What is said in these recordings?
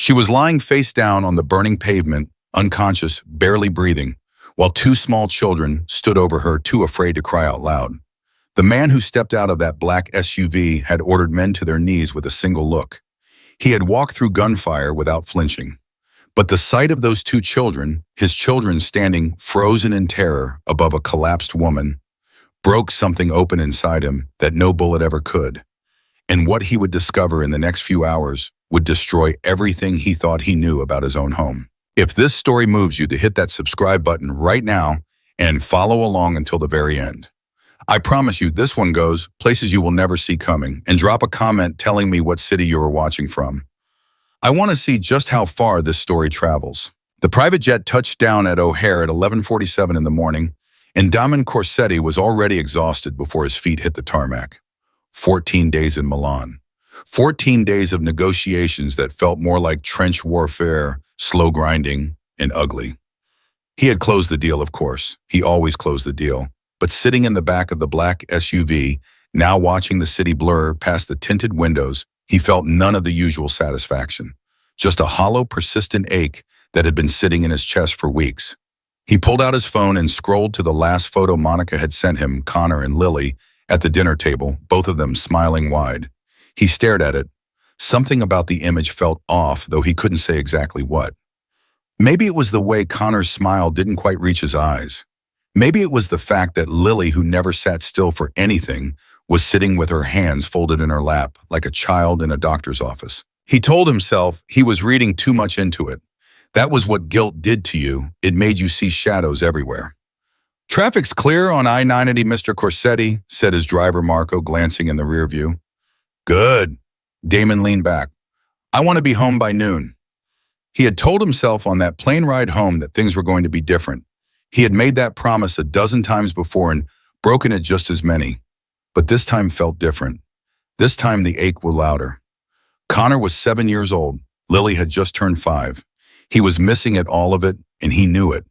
She was lying face down on the burning pavement, unconscious, barely breathing, while two small children stood over her, too afraid to cry out loud. The man who stepped out of that black SUV had ordered men to their knees with a single look. He had walked through gunfire without flinching. But the sight of those two children, his children standing frozen in terror above a collapsed woman, broke something open inside him that no bullet ever could. And what he would discover in the next few hours would destroy everything he thought he knew about his own home. If this story moves you, to hit that subscribe button right now and follow along until the very end. I promise you this one goes places you will never see coming, and drop a comment telling me what city you are watching from. I want to see just how far this story travels. The private jet touched down at O'Hare at 11:47 in the morning, and Damon Corsetti was already exhausted before his feet hit the tarmac. 14 days in Milan. 14 days of negotiations that felt more like trench warfare, slow grinding, and ugly. He had closed the deal, of course. He always closed the deal. But sitting in the back of the black SUV, now watching the city blur past the tinted windows, he felt none of the usual satisfaction. Just a hollow, persistent ache that had been sitting in his chest for weeks. He pulled out his phone and scrolled to the last photo Monica had sent him, Connor and Lily, at the dinner table, both of them smiling wide. He stared at it. Something about the image felt off, though he couldn't say exactly what. Maybe it was the way Connor's smile didn't quite reach his eyes. Maybe it was the fact that Lily, who never sat still for anything, was sitting with her hands folded in her lap like a child in a doctor's office. He told himself he was reading too much into it. That was what guilt did to you. It made you see shadows everywhere. "Traffic's clear on I-90, Mr. Corsetti," said his driver Marco, glancing in the rear view. "Good." Damon leaned back. "I want to be home by noon." He had told himself on that plane ride home that things were going to be different. He had made that promise a dozen times before and broken it just as many. But this time felt different. This time the ache was louder. Connor was 7 years old. Lily had just turned 5. He was missing it, all of it, and he knew it.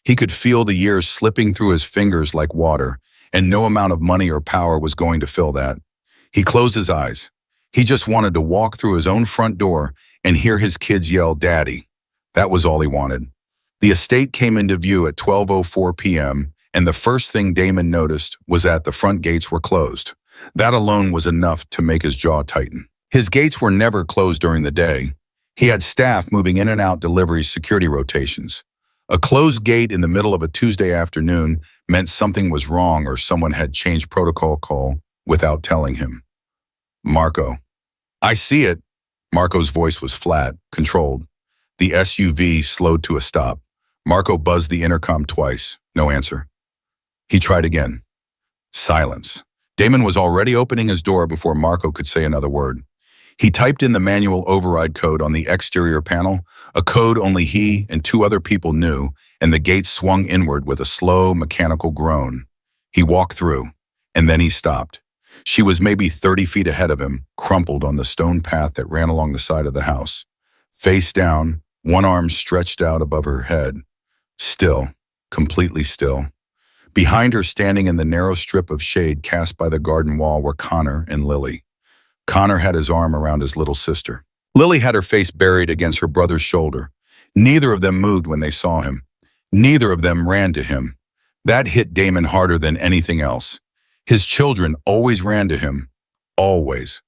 He could feel the years slipping through his fingers like water, and no amount of money or power was going to fill that. He closed his eyes. He just wanted to walk through his own front door and hear his kids yell, "Daddy." That was all he wanted. The estate came into view at 12:04 p.m., and the first thing Damon noticed was that the front gates were closed. That alone was enough to make his jaw tighten. His gates were never closed during the day. He had staff moving in and out delivery security rotations. A closed gate in the middle of a Tuesday afternoon meant something was wrong or someone had changed protocol without telling him. "Marco." "I see it." Marco's voice was flat, controlled. The SUV slowed to a stop. Marco buzzed the intercom twice. No answer. He tried again. Silence. Damon was already opening his door before Marco could say another word. He typed in the manual override code on the exterior panel, a code only he and 2 other people knew, and the gate swung inward with a slow, mechanical groan. He walked through, and then he stopped. She was maybe 30 feet ahead of him, crumpled on the stone path that ran along the side of the house. Face down, one arm stretched out above her head. Still, completely still. Behind her, standing in the narrow strip of shade cast by the garden wall, were Connor and Lily. Connor had his arm around his little sister. Lily had her face buried against her brother's shoulder. Neither of them moved when they saw him. Neither of them ran to him. That hit Damon harder than anything else. His children always ran to him. Always.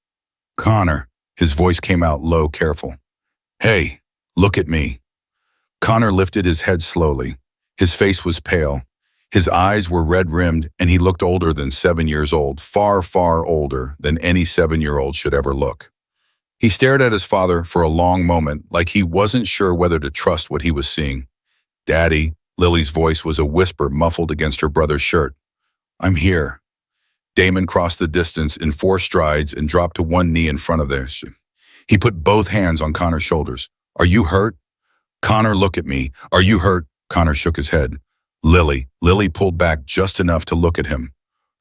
"Connor," his voice came out low, careful. "Hey, look at me." Connor lifted his head slowly. His face was pale. His eyes were red-rimmed, and he looked older than 7 years old, far, far older than any 7-year-old should ever look. He stared at his father for a long moment, like he wasn't sure whether to trust what he was seeing. "Daddy," Lily's voice was a whisper muffled against her brother's shirt. "I'm here." Damon crossed the distance in 4 strides and dropped to one knee in front of theirs. He put both hands on Connor's shoulders. "Are you hurt?" "Connor, look at me. Are you hurt?" Connor shook his head. Lily pulled back just enough to look at him.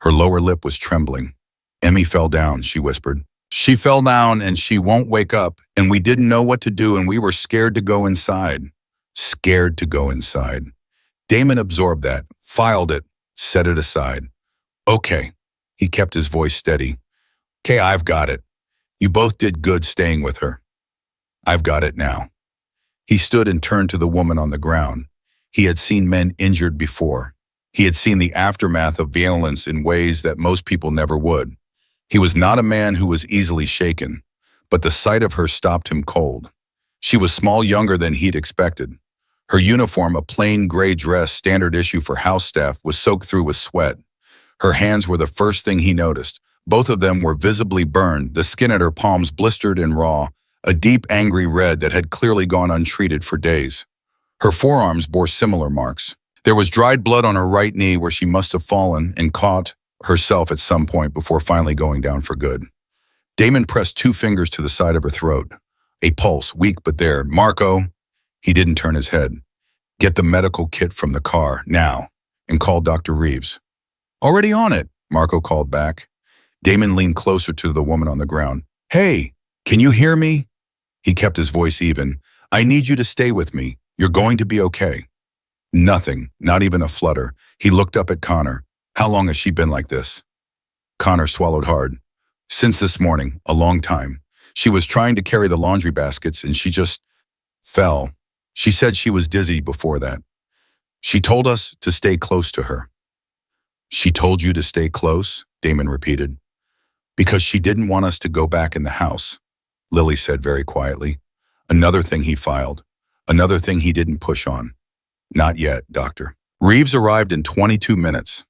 Her lower lip was trembling. "Emmy fell down," she whispered. "She fell down and she won't wake up, and we didn't know what to do, and we were scared to go inside." Scared to go inside. Damon absorbed that, filed it, set it aside. "Okay." He kept his voice steady. "Okay, I've got it. You both did good staying with her. I've got it now." He stood and turned to the woman on the ground. He had seen men injured before. He had seen the aftermath of violence in ways that most people never would. He was not a man who was easily shaken, but the sight of her stopped him cold. She was small, younger than he'd expected. Her uniform, a plain gray dress standard issue for house staff, was soaked through with sweat. Her hands were the first thing he noticed. Both of them were visibly burned, the skin at her palms blistered and raw, a deep, angry red that had clearly gone untreated for days. Her forearms bore similar marks. There was dried blood on her right knee where she must have fallen and caught herself at some point before finally going down for good. Damon pressed 2 fingers to the side of her throat. A pulse, weak but there. "Marco." He didn't turn his head. "Get the medical kit from the car, now," and call Dr. Reeves. "Already on it," Marco called back. Damon leaned closer to the woman on the ground. "Hey, can you hear me?" He kept his voice even. "I need you to stay with me. You're going to be okay." Nothing, not even a flutter. He looked up at Connor. "How long has she been like this?" Connor swallowed hard. "Since this morning, a long time. She was trying to carry the laundry baskets and she just fell. She said she was dizzy before that. She told us to stay close to her." "She told you to stay close?" Damon repeated. "Because she didn't want us to go back in the house," Lily said very quietly. Another thing he filed. Another thing he didn't push on. "Not yet, Doctor." Reeves arrived in 22 minutes.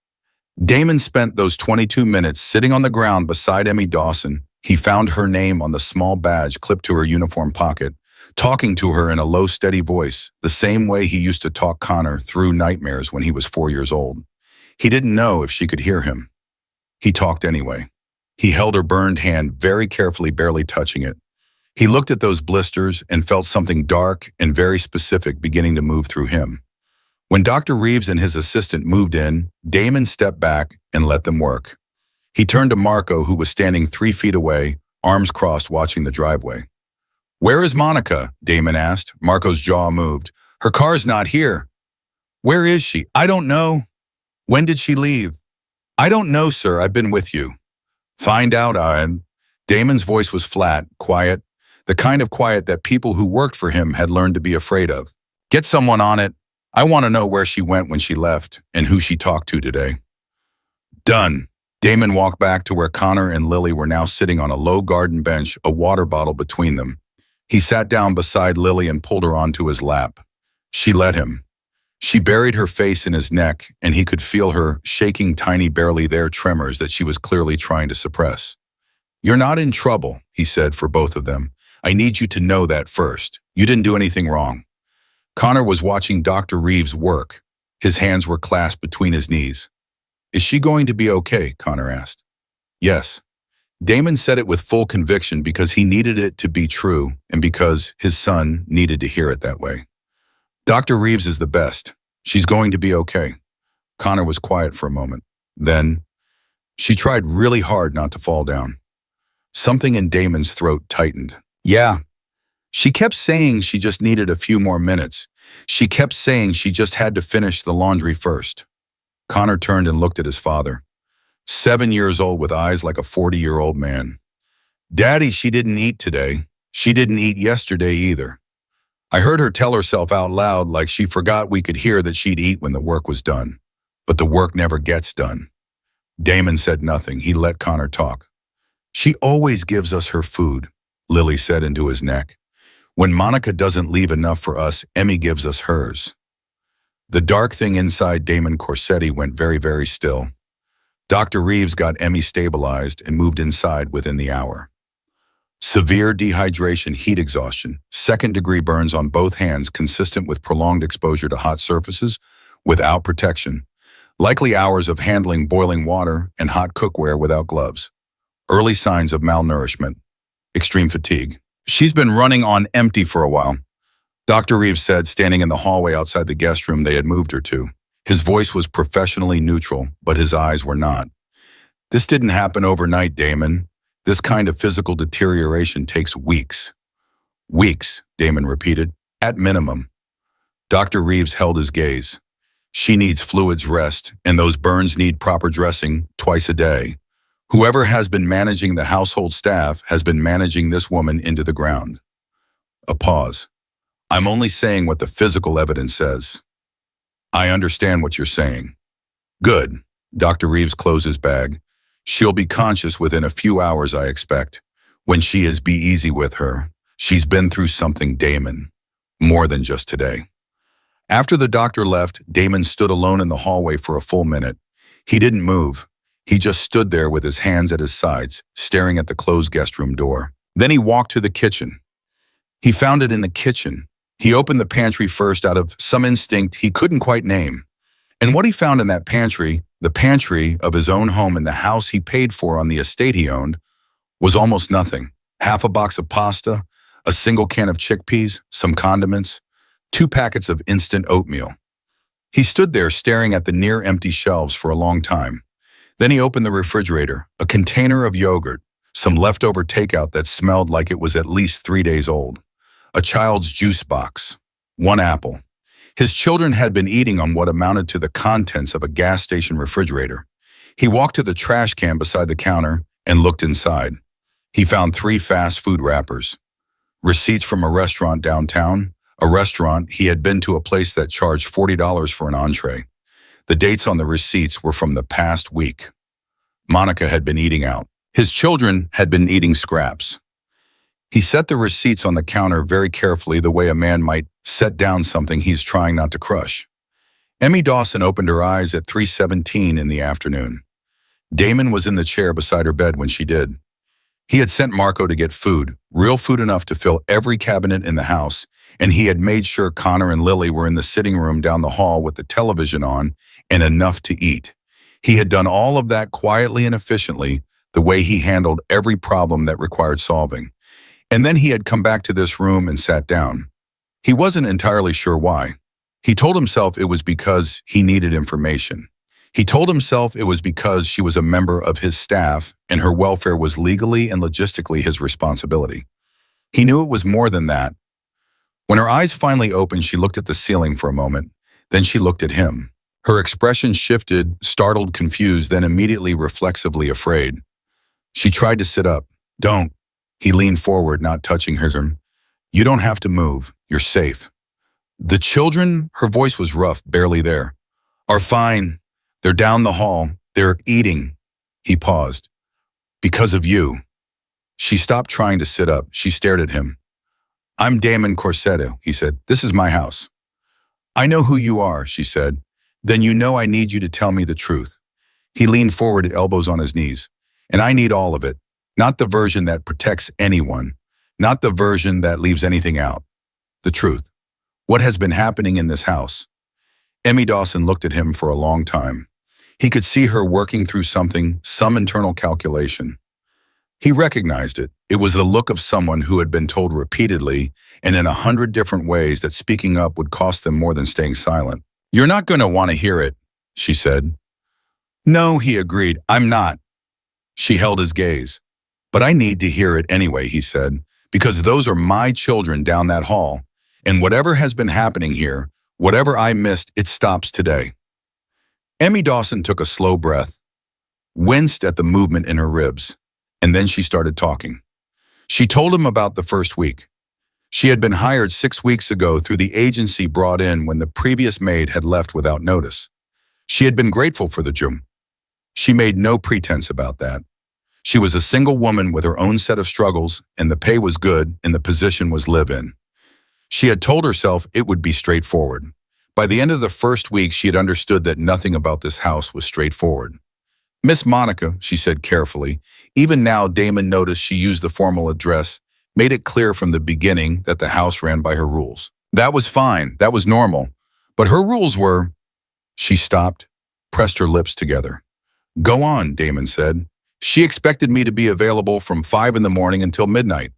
Damon spent those 22 minutes sitting on the ground beside Emmy Dawson. He found her name on the small badge clipped to her uniform pocket, talking to her in a low, steady voice, the same way he used to talk Connor through nightmares when he was 4 years old. He didn't know if she could hear him. He talked anyway. He held her burned hand very carefully, barely touching it. He looked at those blisters and felt something dark and very specific beginning to move through him. When Dr. Reeves and his assistant moved in, Damon stepped back and let them work. He turned to Marco, who was standing 3 feet away, arms crossed, watching the driveway. "Where is Monica?" Damon asked. Marco's jaw moved. "Her car's not here." "Where is she?" "I don't know." "When did she leave?" "I don't know, sir. I've been with you." "Find out, Ian." Damon's voice was flat, quiet, the kind of quiet that people who worked for him had learned to be afraid of. "Get someone on it. I want to know where she went when she left and who she talked to today." "Done." Damon walked back to where Connor and Lily were now sitting on a low garden bench, a water bottle between them. He sat down beside Lily and pulled her onto his lap. She let him. She buried her face in his neck, and he could feel her shaking tiny, barely there tremors that she was clearly trying to suppress. "You're not in trouble," he said for both of them. "I need you to know that first. You didn't do anything wrong." Connor was watching Dr. Reeves work. His hands were clasped between his knees. "Is she going to be okay?" Connor asked. "Yes." Damon said it with full conviction because he needed it to be true and because his son needed to hear it that way. "Dr. Reeves is the best. She's going to be okay." Connor was quiet for a moment. Then, she tried really hard not to fall down. Something in Damon's throat tightened. "Yeah." She kept saying she just needed a few more minutes. She kept saying she just had to finish the laundry first. Connor turned and looked at his father. 7 years old with eyes like a 40-year-old man. "Daddy, she didn't eat today. She didn't eat yesterday either." I heard her tell herself out loud like she forgot we could hear that she'd eat when the work was done. But the work never gets done. Damon said nothing. He let Connor talk. "She always gives us her food," Lily said into his neck. "When Monica doesn't leave enough for us, Emmy gives us hers." The dark thing inside Damon Corsetti went very, very still. Dr. Reeves got Emmy stabilized and moved inside within the hour. Severe dehydration, heat exhaustion, second-degree burns on both hands consistent with prolonged exposure to hot surfaces without protection, likely hours of handling boiling water and hot cookware without gloves. Early signs of malnourishment, extreme fatigue. "She's been running on empty for a while," Dr. Reeves said, standing in the hallway outside the guest room they had moved her to. His voice was professionally neutral, but his eyes were not. "This didn't happen overnight, Damon. This kind of physical deterioration takes weeks." "Weeks," Damon repeated, "at minimum." Dr. Reeves held his gaze. "She needs fluids, rest, and those burns need proper dressing twice a day. Whoever has been managing the household staff has been managing this woman into the ground." A pause. I'm only saying what the physical evidence says. I understand what you're saying. Good. Dr. Reeves closed his bag. She'll be conscious within a few hours, I expect. When she is, be easy with her. She's been through something, Damon. More than just today. After the doctor left, Damon stood alone in the hallway for a full minute. He didn't move. He just stood there with his hands at his sides, staring at the closed guest room door. Then he walked to the kitchen. He found it in the kitchen. He opened the pantry first out of some instinct he couldn't quite name. And what he found in that pantry, the pantry of his own home in the house he paid for on the estate he owned, was almost nothing. Half a box of pasta, a single can of chickpeas, some condiments, 2 packets of instant oatmeal. He stood there staring at the near-empty shelves for a long time. Then he opened the refrigerator, a container of yogurt, some leftover takeout that smelled like it was at least 3 days old, a child's juice box, 1 apple. His children had been eating on what amounted to the contents of a gas station refrigerator. He walked to the trash can beside the counter and looked inside. He found 3 fast food wrappers, receipts from a restaurant downtown, a restaurant he had been to, a place that charged $40 for an entree. The dates on the receipts were from the past week. Monica had been eating out. His children had been eating scraps. He set the receipts on the counter very carefully, the way a man might set down something he's trying not to crush. Emmy Dawson opened her eyes at 3:17 in the afternoon. Damon was in the chair beside her bed when she did. He had sent Marco to get food, real food enough to fill every cabinet in the house, and he had made sure Connor and Lily were in the sitting room down the hall with the television on and enough to eat. He had done all of that quietly and efficiently, the way he handled every problem that required solving. And then he had come back to this room and sat down. He wasn't entirely sure why. He told himself it was because he needed information. He told himself it was because she was a member of his staff and her welfare was legally and logistically his responsibility. He knew it was more than that. When her eyes finally opened, she looked at the ceiling for a moment. Then she looked at him. Her expression shifted, startled, confused, then immediately reflexively afraid. She tried to sit up. Don't. He leaned forward, not touching her. You don't have to move. You're safe. The children, her voice was rough, barely there, are fine. They're down the hall. They're eating. He paused. Because of you. She stopped trying to sit up. She stared at him. I'm Damon Corsetto, he said. This is my house. I know who you are, she said. Then you know I need you to tell me the truth. He leaned forward, elbows on his knees. And I need all of it. Not the version that protects anyone. Not the version that leaves anything out. The truth. What has been happening in this house? Emmy Dawson looked at him for a long time. He could see her working through something, some internal calculation. He recognized it. It was the look of someone who had been told repeatedly and in 100 different ways that speaking up would cost them more than staying silent. You're not going to want to hear it, she said. No, he agreed. I'm not. She held his gaze. But I need to hear it anyway, he said, because those are my children down that hall. And whatever has been happening here, whatever I missed, it stops today. Emmy Dawson took a slow breath, winced at the movement in her ribs, and then she started talking. She told him about the first week. She had been hired 6 weeks ago through the agency brought in when the previous maid had left without notice. She had been grateful for the job. She made no pretense about that. She was a single woman with her own set of struggles, and the pay was good and the position was live-in. She had told herself it would be straightforward. By the end of the first week, she had understood that nothing about this house was straightforward. Miss Monica, she said carefully. Even now, Damon noticed she used the formal address, made it clear from the beginning that the house ran by her rules. That was fine, that was normal. But her rules were... She stopped, pressed her lips together. Go on, Damon said. She expected me to be available from 5 in the morning until midnight.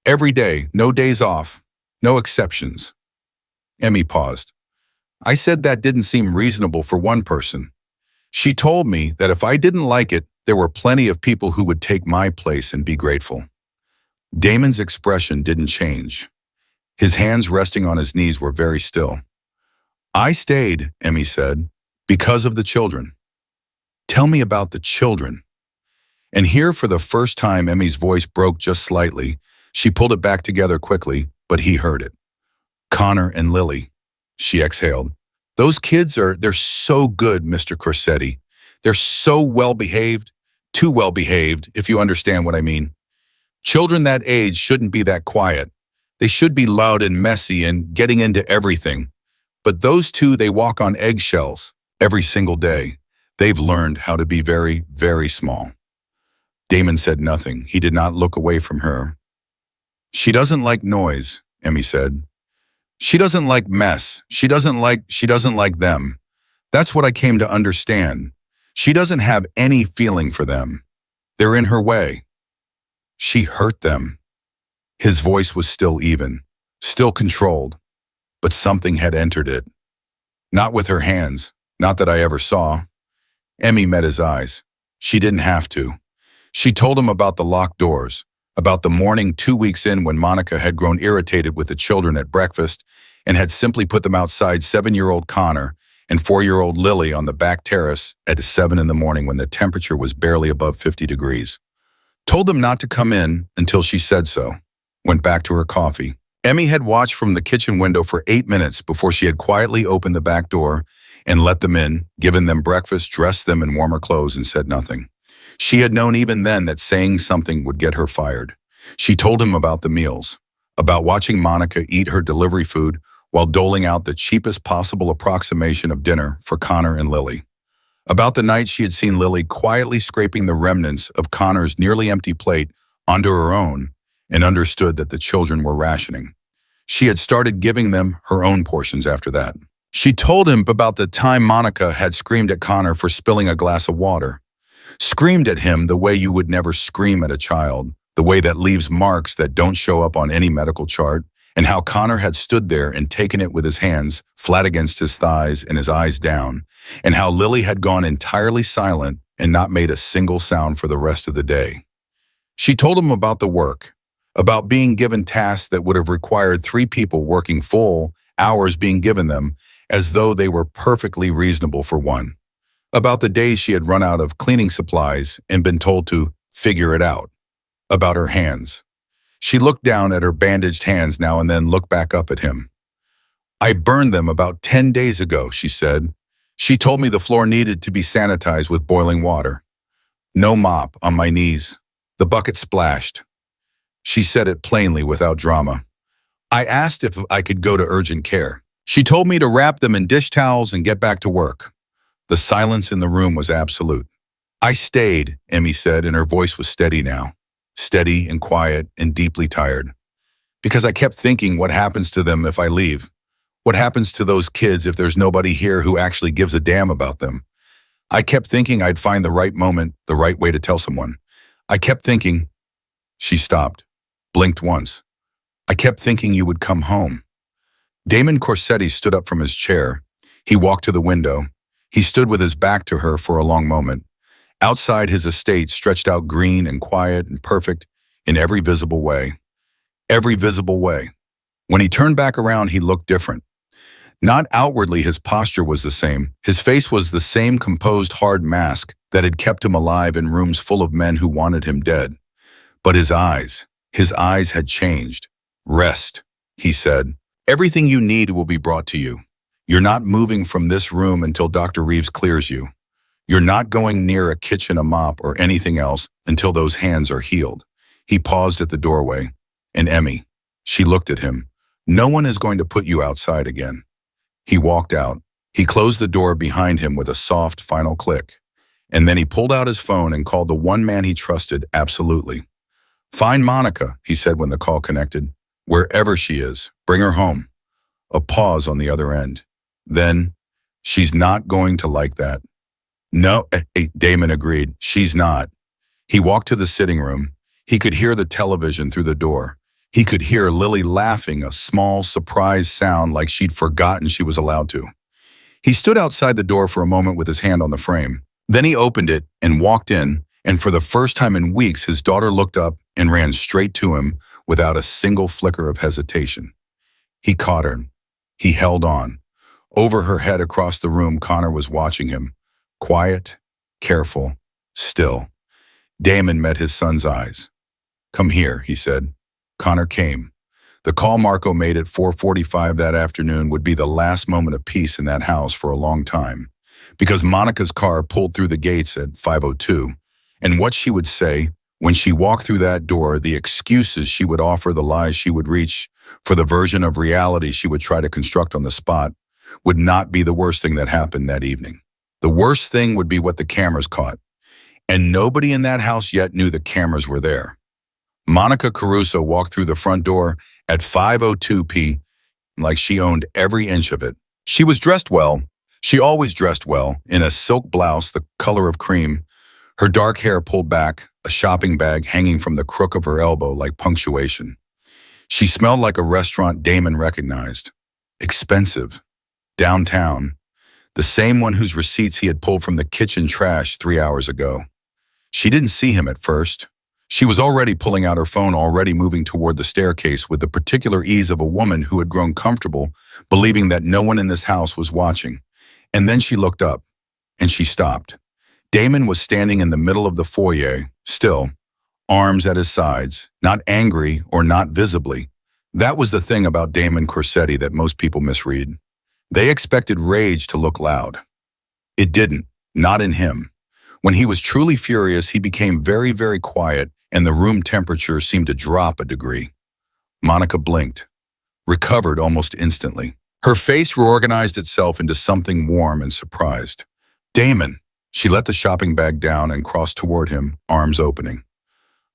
Every day, no days off, no exceptions. Emmy paused. I said that didn't seem reasonable for one person. She told me that if I didn't like it, there were plenty of people who would take my place and be grateful. Damon's expression didn't change. His hands resting on his knees were very still. I stayed, Emmy said, because of the children. Tell me about the children. And here for the first time, Emmy's voice broke just slightly. She pulled it back together quickly, but he heard it. Connor and Lily. She exhaled. They're so good, Mr. Corsetti. They're so well-behaved, too well-behaved, if you understand what I mean. Children that age shouldn't be that quiet. They should be loud and messy and getting into everything. But those two, they walk on eggshells every single day. They've learned how to be very, very small. Damon said nothing. He did not look away from her. She doesn't like noise, Emmy said. She doesn't like mess. She doesn't like them. That's what I came to understand. She doesn't have any feeling for them. They're in her way. She hurt them. His voice was still even, still controlled, but something had entered it. Not with her hands, not that I ever saw. Emmy met his eyes. She didn't have to. She told him about the locked doors, about the morning 2 weeks in when Monica had grown irritated with the children at breakfast and had simply put them outside 7-year-old Connor and 4-year-old Lily on the back terrace at 7 in the morning when the temperature was barely above 50 degrees. Told them not to come in until she said so. Went back to her coffee. Emmy had watched from the kitchen window for 8 minutes before she had quietly opened the back door and let them in, given them breakfast, dressed them in warmer clothes, and said nothing. She had known even then that saying something would get her fired. She told him about the meals, about watching Monica eat her delivery food while doling out the cheapest possible approximation of dinner for Connor and Lily. About the night she had seen Lily quietly scraping the remnants of Connor's nearly empty plate onto her own and understood that the children were rationing. She had started giving them her own portions after that. She told him about the time Monica had screamed at Connor for spilling a glass of water. Screamed at him the way you would never scream at a child, the way that leaves marks that don't show up on any medical chart, and how Connor had stood there and taken it with his hands flat against his thighs and his eyes down, and how Lily had gone entirely silent and not made a single sound for the rest of the day. She told him about the work, about being given tasks that would have required 3 people working full hours being given them as though they were perfectly reasonable for one. About the days she had run out of cleaning supplies and been told to figure it out. About her hands. She looked down at her bandaged hands now and then looked back up at him. I burned them about 10 days ago, she said. She told me the floor needed to be sanitized with boiling water. No mop, on my knees. The bucket splashed. She said it plainly without drama. I asked if I could go to urgent care. She told me to wrap them in dish towels and get back to work. The silence in the room was absolute. I stayed, Emmy said, and her voice was steady now. Steady and quiet and deeply tired. Because I kept thinking, what happens to them if I leave? What happens to those kids if there's nobody here who actually gives a damn about them? I kept thinking I'd find the right moment, the right way to tell someone. I kept thinking. She stopped, blinked once. I kept thinking you would come home. Damon Corsetti stood up from his chair. He walked to the window. He stood with his back to her for a long moment. Outside his estate stretched out green and quiet and perfect in every visible way. Every visible way. When he turned back around, he looked different. Not outwardly, his posture was the same. His face was the same composed, hard mask that had kept him alive in rooms full of men who wanted him dead. But his eyes had changed. Rest, he said. Everything you need will be brought to you. You're not moving from this room until Dr. Reeves clears you. You're not going near a kitchen, a mop, or anything else until those hands are healed. He paused at the doorway. And Emmy, she looked at him. No one is going to put you outside again. He walked out. He closed the door behind him with a soft, final click. And then he pulled out his phone and called the one man he trusted absolutely. Find Monica, he said when the call connected. Wherever she is, bring her home. A pause on the other end. Then, she's not going to like that. No, Damon agreed. She's not. He walked to the sitting room. He could hear the television through the door. He could hear Lily laughing, a small, surprised sound like she'd forgotten she was allowed to. He stood outside the door for a moment with his hand on the frame. Then he opened it and walked in, and for the first time in weeks, his daughter looked up and ran straight to him without a single flicker of hesitation. He caught her. He held on. Over her head across the room, Connor was watching him. Quiet, careful, still. Damon met his son's eyes. Come here, he said. Connor came. The call Marco made at 4:45 that afternoon would be the last moment of peace in that house for a long time, because Monica's car pulled through the gates at 5:02, and what she would say when she walked through that door, the excuses she would offer, the lies she would reach for the version of reality she would try to construct on the spot, would not be the worst thing that happened that evening. The worst thing would be what the cameras caught, and nobody in that house yet knew the cameras were there. Monica Caruso walked through the front door at 5:02 p. like she owned every inch of it. She was dressed well. She always dressed well, in a silk blouse the color of cream, her dark hair pulled back, a shopping bag hanging from the crook of her elbow like punctuation. She smelled like a restaurant Damon recognized. Expensive. Downtown. The same one whose receipts he had pulled from the kitchen trash 3 hours ago. She didn't see him at first. She was already pulling out her phone, already moving toward the staircase with the particular ease of a woman who had grown comfortable, believing that no one in this house was watching. And then she looked up, and she stopped. Damon was standing in the middle of the foyer, still, arms at his sides, not angry or not visibly. That was the thing about Damon Corsetti that most people misread. They expected rage to look loud. It didn't, not in him. When he was truly furious, he became very, very quiet, and the room temperature seemed to drop a degree. Monica blinked, recovered almost instantly. Her face reorganized itself into something warm and surprised. Damon. She let the shopping bag down and crossed toward him, arms opening.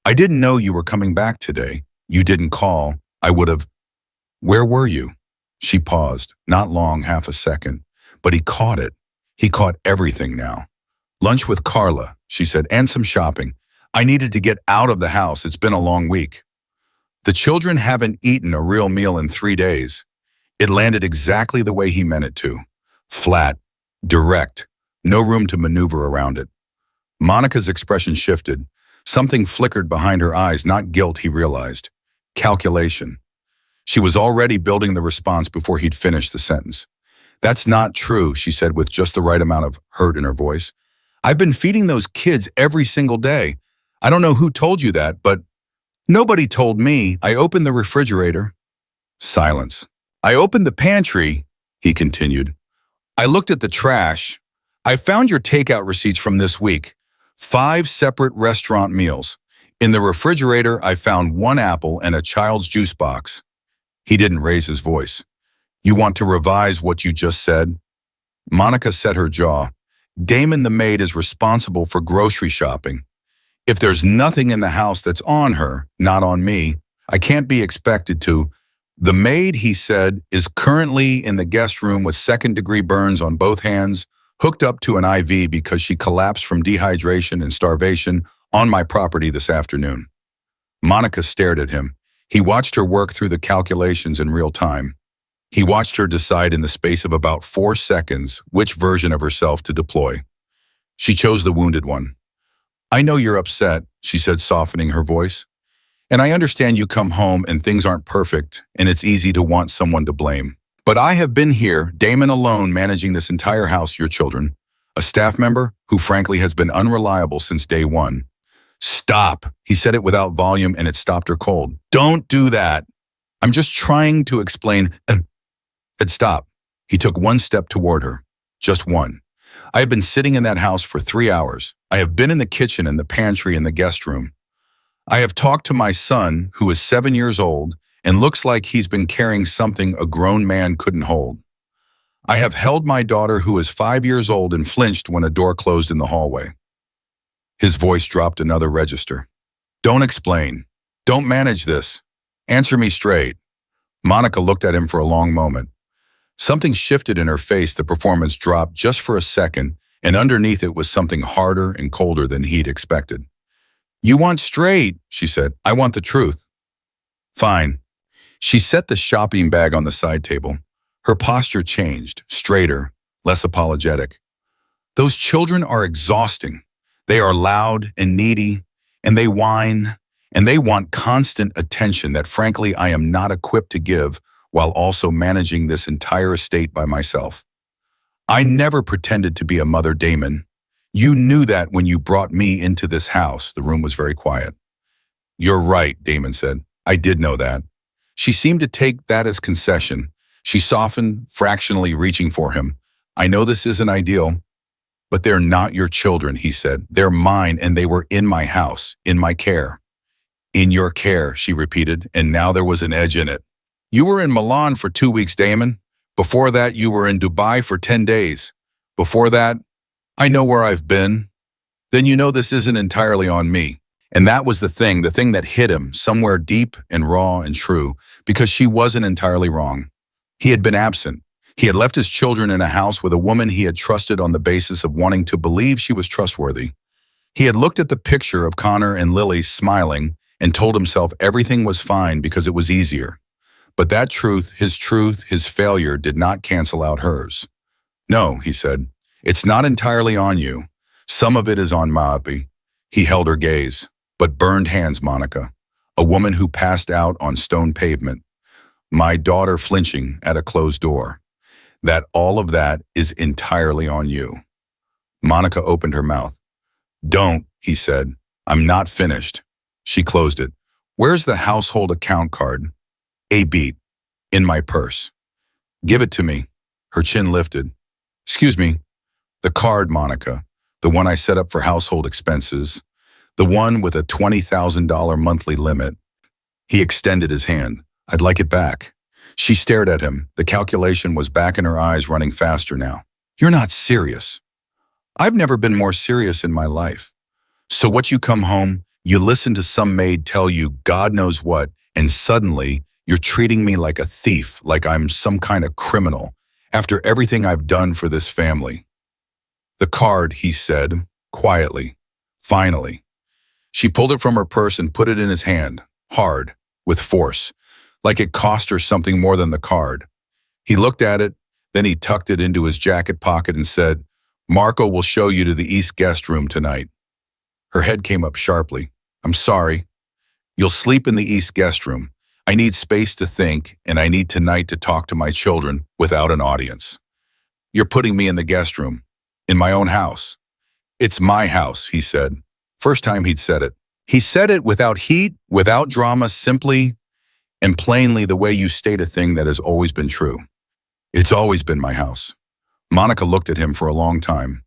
I didn't know you were coming back today. You didn't call. I would have. Where were you? She paused, not long, half a second, but he caught it. He caught everything now. Lunch with Carla, she said, and some shopping. I needed to get out of the house. It's been a long week. The children haven't eaten a real meal in 3 days. It landed exactly the way he meant it to. Flat, direct, no room to maneuver around it. Monica's expression shifted. Something flickered behind her eyes, not guilt, he realized. Calculation. She was already building the response before he'd finished the sentence. That's not true, she said with just the right amount of hurt in her voice. I've been feeding those kids every single day. I don't know who told you that, but nobody told me. I opened the refrigerator. Silence. I opened the pantry, he continued. I looked at the trash. I found your takeout receipts from this week. 5 separate restaurant meals. In the refrigerator, I found 1 apple and a child's juice box. He didn't raise his voice. You want to revise what you just said? Monica set her jaw. Damon the maid is responsible for grocery shopping. If there's nothing in the house that's on her, not on me, I can't be expected to. The maid, he said, is currently in the guest room with 2nd-degree burns on both hands, hooked up to an IV because she collapsed from dehydration and starvation on my property this afternoon. Monica stared at him. He watched her work through the calculations in real time. He watched her decide in the space of about 4 seconds which version of herself to deploy. She chose the wounded one. I know you're upset, she said, softening her voice. And I understand you come home and things aren't perfect, and it's easy to want someone to blame. But I have been here, Damon alone, managing this entire house, your children. A staff member who frankly has been unreliable since day one. Stop, he said it without volume, and it stopped her cold. Don't do that. I'm just trying to explain. Stop. He took 1 step toward her. Just 1. I have been sitting in that house for 3 hours. I have been in the kitchen and the pantry and the guest room. I have talked to my son, who is 7 years old, and looks like he's been carrying something a grown man couldn't hold. I have held my daughter, who is 5 years old, and flinched when a door closed in the hallway. His voice dropped another register. Don't explain. Don't manage this. Answer me straight. Monica looked at him for a long moment. Something shifted in her face, the performance dropped just for a second, and underneath it was something harder and colder than he'd expected. You want straight, she said. I want the truth. Fine. She set the shopping bag on the side table. Her posture changed, straighter, less apologetic. Those children are exhausting. They are loud and needy, and they whine, and they want constant attention that frankly I am not equipped to give, while also managing this entire estate by myself. I never pretended to be a mother, Damon. You knew that when you brought me into this house. The room was very quiet. You're right, Damon said. I did know that. She seemed to take that as concession. She softened, fractionally reaching for him. I know this isn't ideal, but they're not your children, he said. They're mine, and they were in my house, in my care. In your care, she repeated, and now there was an edge in it. You were in Milan for 2 weeks, Damon. Before that, you were in Dubai for 10 days. Before that, I know where I've been. Then you know this isn't entirely on me. And that was the thing that hit him somewhere deep and raw and true, because she wasn't entirely wrong. He had been absent. He had left his children in a house with a woman he had trusted on the basis of wanting to believe she was trustworthy. He had looked at the picture of Connor and Lily smiling and told himself everything was fine because it was easier. But that truth, his failure did not cancel out hers. No, he said, it's not entirely on you. Some of it is on Maid. He held her gaze. But burned hands, Monica. A woman who passed out on stone pavement. My daughter flinching at a closed door. That all of that is entirely on you. Monica opened her mouth. Don't, he said. I'm not finished. She closed it. Where's the household account card? A beat. In my purse. Give it to me. Her chin lifted. Excuse me. The card, Monica. The one I set up for household expenses. The one with a $20,000 monthly limit. He extended his hand. I'd like it back. She stared at him. The calculation was back in her eyes, running faster now. You're not serious. I've never been more serious in my life. So what, you come home, you listen to some maid tell you God knows what, and suddenly you're treating me like a thief, like I'm some kind of criminal, after everything I've done for this family. The card, he said, quietly. Finally. She pulled it from her purse and put it in his hand, hard, with force, like it cost her something more than the card. He looked at it, then he tucked it into his jacket pocket and said, Marco will show you to the East guest room tonight. Her head came up sharply. I'm sorry. You'll sleep in the East guest room. I need space to think, and I need tonight to talk to my children without an audience. You're putting me in the guest room, in my own house. It's my house, he said. First time he'd said it. He said it without heat, without drama, simply and plainly the way you state a thing that has always been true. It's always been my house. Monica looked at him for a long time.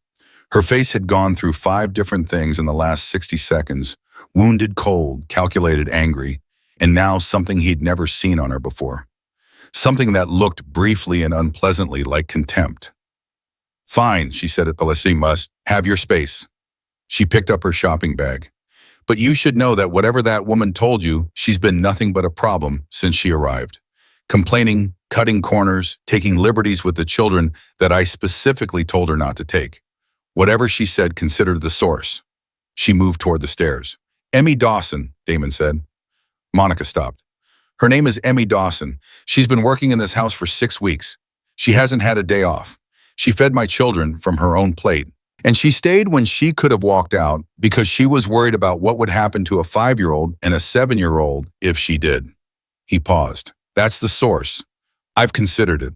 Her face had gone through 5 different things in the last 60 seconds, wounded, cold, calculated, angry, and now something he'd never seen on her before. Something that looked briefly and unpleasantly like contempt. Fine, she said at the last, must have your space. She picked up her shopping bag. But you should know that whatever that woman told you, she's been nothing but a problem since she arrived. Complaining, cutting corners, taking liberties with the children that I specifically told her not to take. Whatever she said, consider the source. She moved toward the stairs. Emmy Dawson, Damon said. Monica stopped. Her name is Emmy Dawson. She's been working in this house for 6 weeks. She hasn't had a day off. She fed my children from her own plate. And she stayed when she could have walked out because she was worried about what would happen to a 5-year-old and a 7-year-old if she did. He paused. That's the source. I've considered it.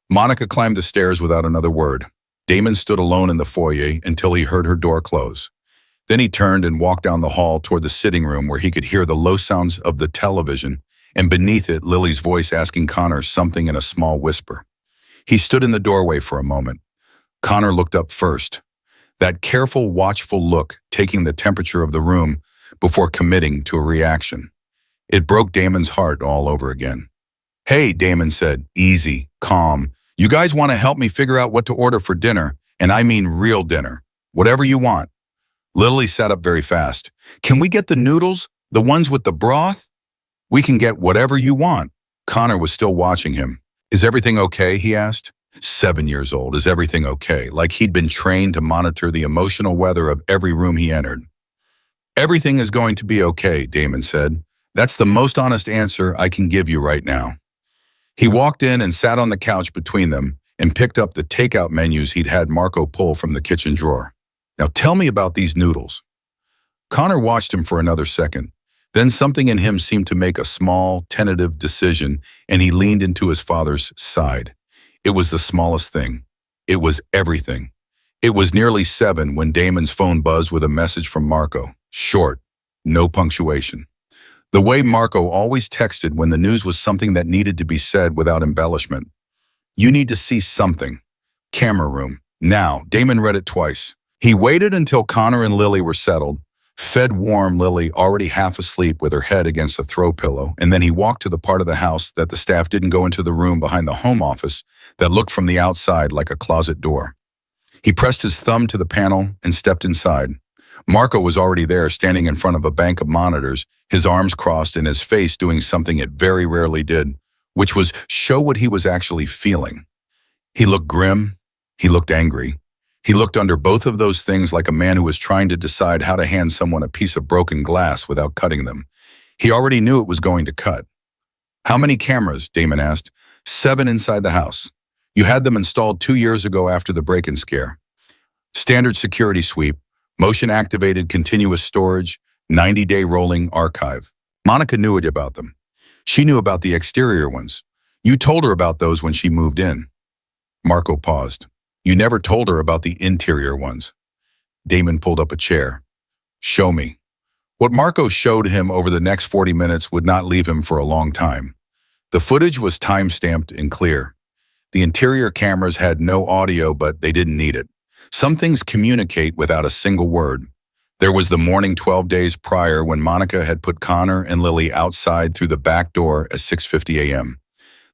Monica climbed the stairs without another word. Damon stood alone in the foyer until he heard her door close. Then he turned and walked down the hall toward the sitting room where he could hear the low sounds of the television, and beneath it, Lily's voice asking Connor something in a small whisper. He stood in the doorway for a moment. Connor looked up first. That careful, watchful look, taking the temperature of the room before committing to a reaction. It broke Damon's heart all over again. Hey, Damon said, easy, calm. You guys want to help me figure out what to order for dinner, and I mean real dinner. Whatever you want. Lily sat up very fast. Can we get the noodles? The ones with the broth? We can get whatever you want. Connor was still watching him. Is everything okay? He asked. 7 years old, is everything okay? Like he'd been trained to monitor the emotional weather of every room he entered. Everything is going to be okay, Damon said. That's the most honest answer I can give you right now. He walked in and sat on the couch between them and picked up the takeout menus he'd had Marco pull from the kitchen drawer. Now tell me about these noodles. Connor watched him for another second. Then something in him seemed to make a small, tentative decision, and he leaned into his father's side. It was the smallest thing. It was everything. It was nearly 7 when Damon's phone buzzed with a message from Marco. Short, no punctuation. The way Marco always texted when the news was something that needed to be said without embellishment. You need to see something. Camera room. Now, Damon read it twice. He waited until Connor and Lily were settled, fed warm Lily already half asleep with her head against a throw pillow, and then he walked to the part of the house that the staff didn't go into, the room behind the home office that looked from the outside like a closet door. He pressed his thumb to the panel and stepped inside. Marco was already there, standing in front of a bank of monitors, his arms crossed and his face doing something it very rarely did, which was show what he was actually feeling. He looked grim. He looked angry. He looked under both of those things like a man who was trying to decide how to hand someone a piece of broken glass without cutting them. He already knew it was going to cut. How many cameras? Damon asked. 7 inside the house. You had them installed 2 years ago after the break-in scare. Standard security sweep, motion-activated continuous storage, 90-day rolling archive. Monica knew about them. She knew about the exterior ones. You told her about those when she moved in. Marco paused. You never told her about the interior ones. Damon pulled up a chair. Show me. What Marco showed him over the next 40 minutes would not leave him for a long time. The footage was time-stamped and clear. The interior cameras had no audio, but they didn't need it. Some things communicate without a single word. There was the morning 12 days prior when Monica had put Connor and Lily outside through the back door at 6:50 a.m.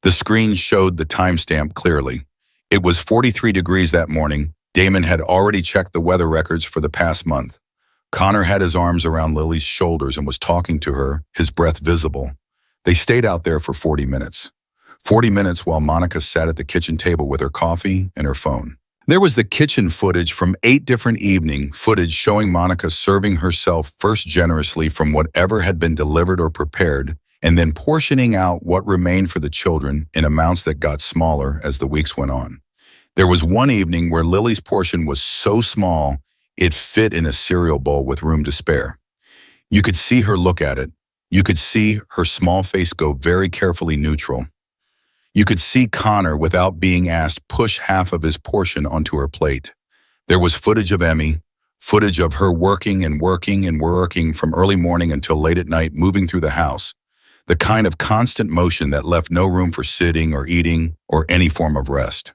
The screen showed the timestamp clearly. It was 43 degrees that morning. Damon had already checked the weather records for the past month. Connor had his arms around Lily's shoulders and was talking to her, his breath visible. They stayed out there for 40 minutes. 40 minutes while Monica sat at the kitchen table with her coffee and her phone. There was the kitchen footage from 8 different evening footage showing Monica serving herself first generously from whatever had been delivered or prepared, and then portioning out what remained for the children in amounts that got smaller as the weeks went on. There was one evening where Lily's portion was so small it fit in a cereal bowl with room to spare. You could see her look at it. You could see her small face go very carefully neutral. You could see Connor, without being asked, push half of his portion onto her plate. There was footage of Emmy, footage of her working and working and working from early morning until late at night, moving through the house. The kind of constant motion that left no room for sitting or eating or any form of rest.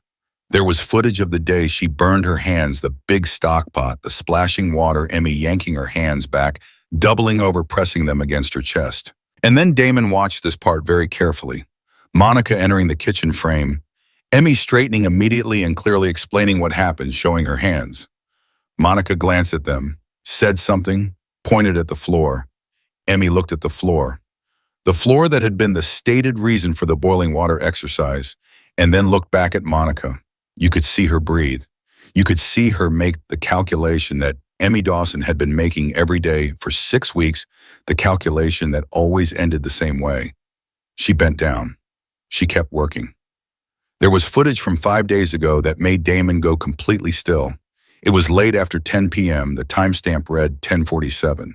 There was footage of the day she burned her hands, the big stock pot, the splashing water, Emmy yanking her hands back, doubling over, pressing them against her chest. And then Damon watched this part very carefully. Monica entering the kitchen frame, Emmy straightening immediately and clearly explaining what happened, showing her hands. Monica glanced at them, said something, pointed at the floor. Emmy looked at the floor. The floor that had been the stated reason for the boiling water exercise, and then looked back at Monica. You could see her breathe. You could see her make the calculation that Emmy Dawson had been making every day for 6 weeks, the calculation that always ended the same way. She bent down. She kept working. There was footage from 5 days ago that made Damon go completely still. It was late after 10 p.m. The timestamp read 10:47.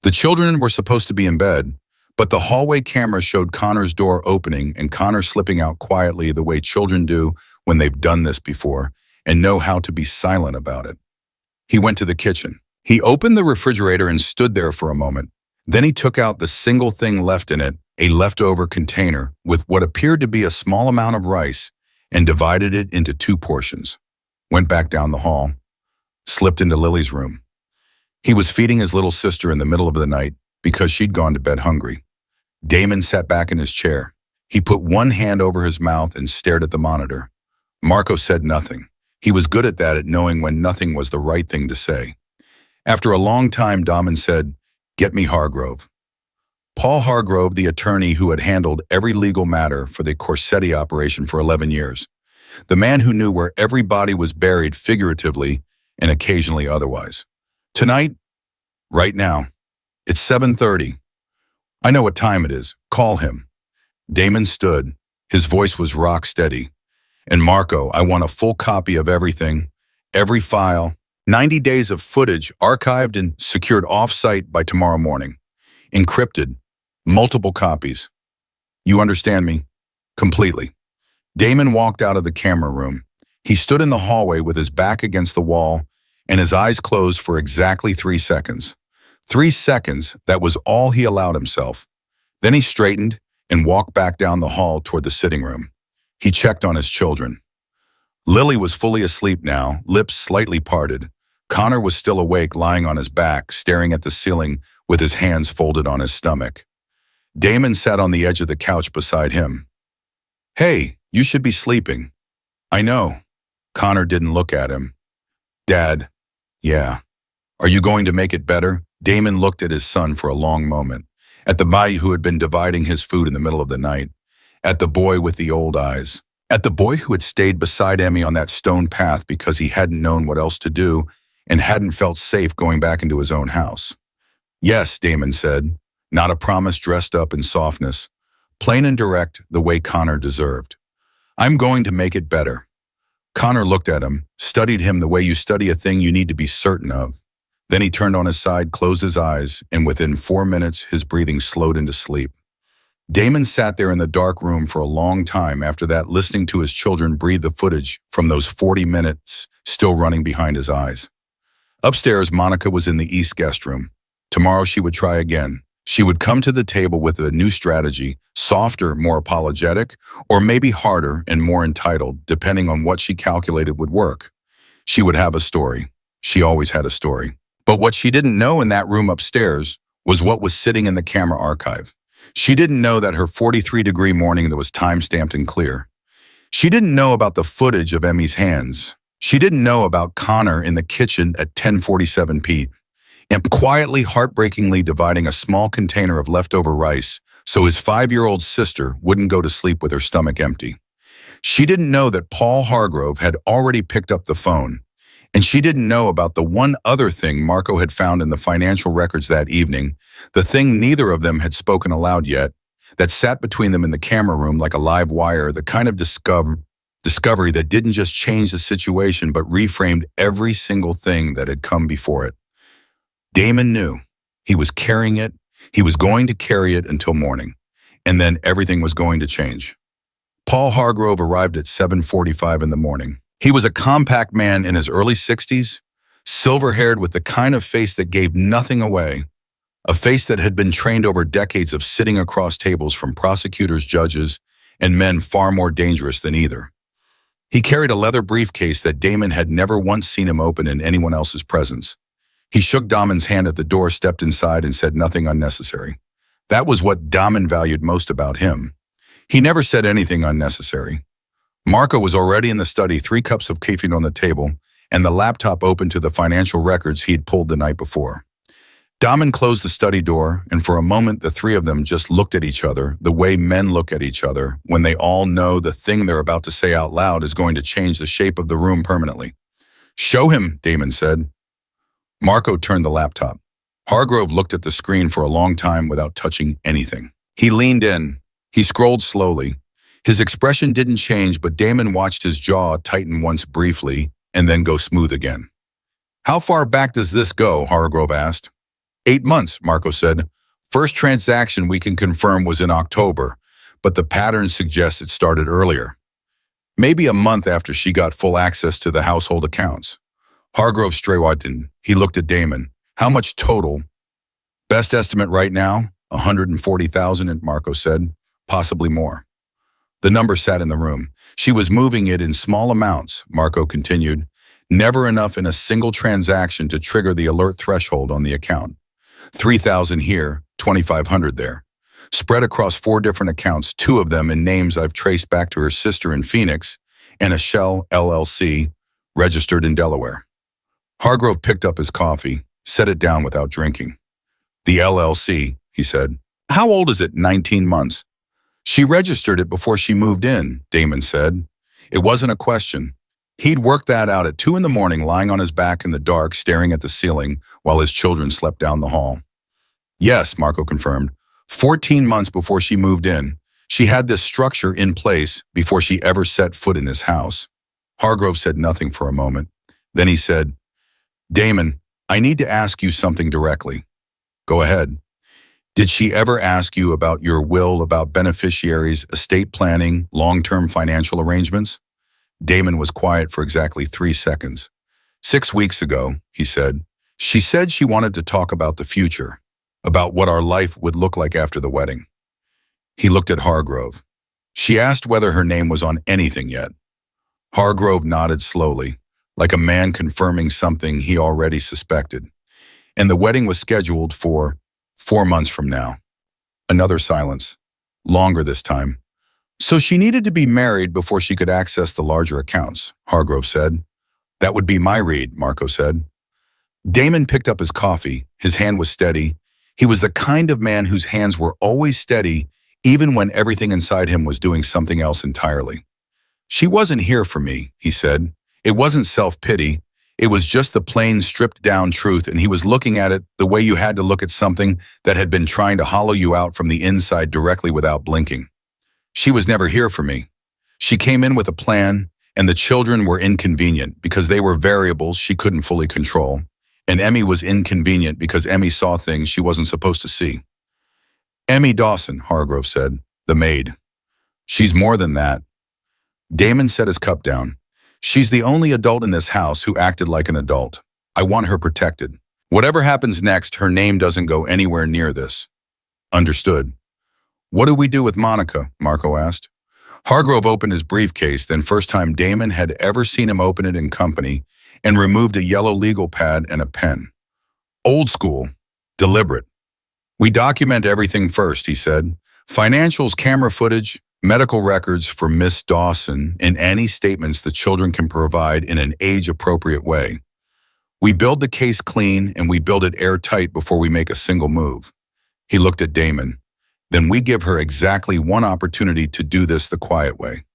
The children were supposed to be in bed, but the hallway camera showed Connor's door opening and Connor slipping out quietly the way children do when they've done this before and know how to be silent about it. He went to the kitchen. He opened the refrigerator and stood there for a moment. Then he took out the single thing left in it, a leftover container with what appeared to be a small amount of rice, and divided it into 2 portions. Went back down the hall, slipped into Lily's room. He was feeding his little sister in the middle of the night because she'd gone to bed hungry. Damon sat back in his chair. He put one hand over his mouth and stared at the monitor. Marco said nothing. He was good at that, at knowing when nothing was the right thing to say. After a long time, Damon said, "Get me Hargrove." Paul Hargrove, the attorney who had handled every legal matter for the Corsetti operation for 11 years. The man who knew where every body was buried figuratively and occasionally otherwise. Tonight, right now, it's 7:30. I know what time it is. Call him. Damon stood. His voice was rock steady. And Marco, I want a full copy of everything, every file, 90 days of footage archived and secured off-site by tomorrow morning. Encrypted, multiple copies. You understand me? Completely. Damon walked out of the camera room. He stood in the hallway with his back against the wall and his eyes closed for exactly 3 seconds. 3 seconds, that was all he allowed himself. Then he straightened and walked back down the hall toward the sitting room. He checked on his children. Lily was fully asleep now, lips slightly parted. Connor was still awake, lying on his back, staring at the ceiling with his hands folded on his stomach. Damon sat on the edge of the couch beside him. "Hey, you should be sleeping." "I know." Connor didn't look at him. "Dad, yeah. Are you going to make it better?" Damon looked at his son for a long moment, at the boy who had been dividing his food in the middle of the night, at the boy with the old eyes, at the boy who had stayed beside Emmy on that stone path because he hadn't known what else to do and hadn't felt safe going back into his own house. "Yes," Damon said, not a promise dressed up in softness, plain and direct, the way Connor deserved. "I'm going to make it better." Connor looked at him, studied him the way you study a thing you need to be certain of. Then he turned on his side, closed his eyes, and within 4 minutes, his breathing slowed into sleep. Damon sat there in the dark room for a long time after that, listening to his children breathe the footage from those 40 minutes still running behind his eyes. Upstairs, Monica was in the East guest room. Tomorrow she would try again. She would come to the table with a new strategy, softer, more apologetic, or maybe harder and more entitled, depending on what she calculated would work. She would have a story. She always had a story. But what she didn't know in that room upstairs was what was sitting in the camera archive. She didn't know that her 43-degree morning that was time-stamped and clear. She didn't know about the footage of Emmy's hands. She didn't know about Connor in the kitchen at 10:47 p.m. and quietly, heartbreakingly dividing a small container of leftover rice so his 5-year-old sister wouldn't go to sleep with her stomach empty. She didn't know that Paul Hargrove had already picked up the phone. And she didn't know about the one other thing Marco had found in the financial records that evening, the thing neither of them had spoken aloud yet, that sat between them in the camera room like a live wire, the kind of discovery that didn't just change the situation but reframed every single thing that had come before it. Damon knew. He was carrying it. He was going to carry it until morning. And then everything was going to change. Paul Hargrove arrived at 7:45 in the morning. He was a compact man in his early 60s, silver-haired with the kind of face that gave nothing away, a face that had been trained over decades of sitting across tables from prosecutors, judges, and men far more dangerous than either. He carried a leather briefcase that Damon had never once seen him open in anyone else's presence. He shook Damon's hand at the door, stepped inside, and said nothing unnecessary. That was what Damon valued most about him. He never said anything unnecessary. Marco was already in the study, 3 cups of caffeine on the table, and the laptop open to the financial records he had pulled the night before. Damon closed the study door, and for a moment the three of them just looked at each other, the way men look at each other when they all know the thing they're about to say out loud is going to change the shape of the room permanently. "Show him," Damon said. Marco turned the laptop. Hargrove looked at the screen for a long time without touching anything. He leaned in. He scrolled slowly. His expression didn't change, but Damon watched his jaw tighten once briefly and then go smooth again. "How far back does this go?" Hargrove asked. 8 months, Marco said. "First transaction we can confirm was in October, but the pattern suggests it started earlier. Maybe a month after she got full access to the household accounts." Hargrove straightened. He looked at Damon. "How much total?" "Best estimate right now, 140,000, Marco said. "Possibly more." The number sat in the room. "She was moving it in small amounts," Marco continued. "Never enough in a single transaction to trigger the alert threshold on the account. 3,000 here, 2,500 there. Spread across 4 different accounts, 2 of them in names I've traced back to her sister in Phoenix, and a Shell LLC registered in Delaware." Hargrove picked up his coffee, set it down without drinking. "The LLC," he said. "How old is it?" 19 months. "She registered it before she moved in," Damon said. It wasn't a question. He'd worked that out at 2 in the morning, lying on his back in the dark, staring at the ceiling while his children slept down the hall. "Yes," Marco confirmed. 14 months before she moved in. She had this structure in place before she ever set foot in this house. Hargrove said nothing for a moment. Then he said, "Damon, I need to ask you something directly." "Go ahead." "Did she ever ask you about your will, about beneficiaries, estate planning, long-term financial arrangements?" Damon was quiet for exactly 3 seconds. 6 weeks ago," he said. She said she wanted to talk about the future, about what our life would look like after the wedding. He looked at Hargrove. She asked whether her name was on anything yet. Hargrove nodded slowly, like a man confirming something he already suspected. And the wedding was scheduled for 4 months from now. Another silence, longer this time. So she needed to be married before she could access the larger accounts, Hargrove said. That would be my read, Marco said. Damon picked up his coffee. His hand was steady. He was the kind of man whose hands were always steady, even when everything inside him was doing something else entirely. She wasn't here for me, he said. It wasn't self-pity. It was just the plain, stripped-down truth, and he was looking at it the way you had to look at something that had been trying to hollow you out from the inside directly without blinking. She was never here for me. She came in with a plan, and the children were inconvenient because they were variables she couldn't fully control, and Emmy was inconvenient because Emmy saw things she wasn't supposed to see. Emmy Dawson, Hargrove said, the maid. She's more than that. Damon set his cup down. She's the only adult in this house who acted like an adult. I want her protected. Whatever happens next, her name doesn't go anywhere near this. Understood. What do we do with Monica? Marco asked. Hargrove opened his briefcase, then first time Damon had ever seen him open it in company, and removed a yellow legal pad and a pen. Old school. Deliberate. We document everything first, he said. Financials, camera footage, medical records for Miss Dawson, and any statements the children can provide in an age-appropriate way. We build the case clean and we build it airtight before we make a single move. He looked at Damon. Then we give her exactly one opportunity to do this the quiet way.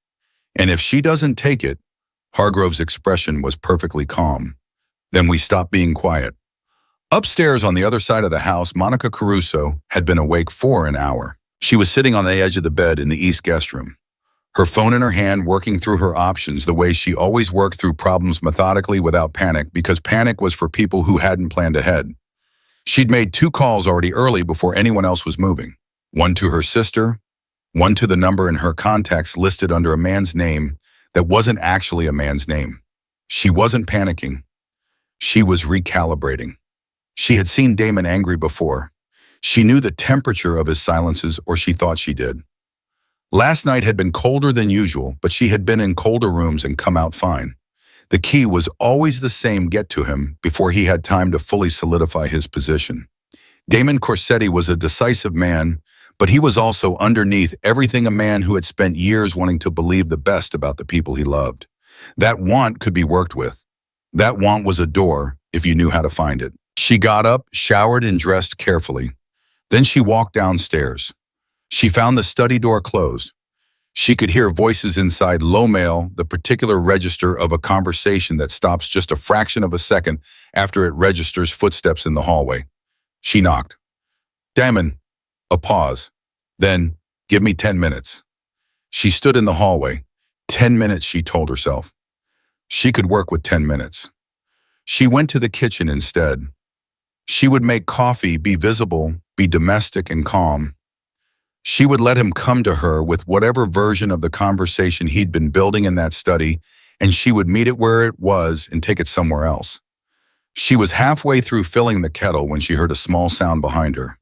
And if she doesn't take it, Hargrove's expression was perfectly calm. Then we stop being quiet. Upstairs on the other side of the house, Monica Caruso had been awake for an hour. She was sitting on the edge of the bed in the east guest room, her phone in her hand, working through her options the way she always worked through problems methodically without panic, because panic was for people who hadn't planned ahead. She'd made 2 calls already early before anyone else was moving. One to her sister, one to the number in her contacts listed under a man's name that wasn't actually a man's name. She wasn't panicking. She was recalibrating. She had seen Damon angry before. She knew the temperature of his silences, or she thought she did. Last night had been colder than usual, but she had been in colder rooms and come out fine. The key was always the same: get to him before he had time to fully solidify his position. Damon Corsetti was a decisive man, but he was also underneath everything a man who had spent years wanting to believe the best about the people he loved. That want could be worked with. That want was a door if you knew how to find it. She got up, showered, and dressed carefully. Then she walked downstairs. She found the study door closed. She could hear voices inside, low mail, the particular register of a conversation that stops just a fraction of a second after it registers footsteps in the hallway. She knocked. Damon. A pause. Then, give me 10 minutes. She stood in the hallway. 10 minutes, she told herself. She could work with 10 minutes. She went to the kitchen instead. She would make coffee, be visible, be domestic and calm. She would let him come to her with whatever version of the conversation he'd been building in that study, and she would meet it where it was and take it somewhere else. She was halfway through filling the kettle when she heard a small sound behind her.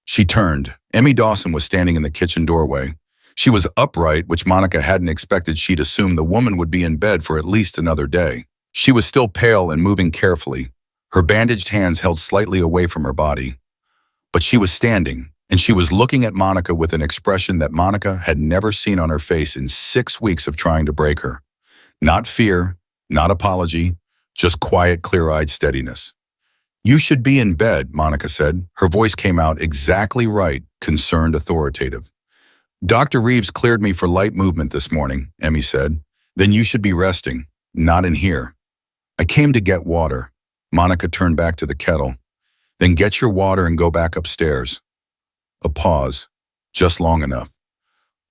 She turned. Emmy Dawson was standing in the kitchen doorway. She was upright, which Monica hadn't expected. She'd assumed the woman would be in bed for at least another day. She was still pale and moving carefully, her bandaged hands held slightly away from her body. But she was standing, and she was looking at Monica with an expression that Monica had never seen on her face in 6 weeks of trying to break her. Not fear, not apology, just quiet, clear-eyed steadiness. You should be in bed, Monica said. Her voice came out exactly right, concerned, authoritative. Dr. Reeves cleared me for light movement this morning, Emmy said. Then you should be resting, not in here. I came to get water. Monica turned back to the kettle. Then get your water and go back upstairs. A pause, just long enough.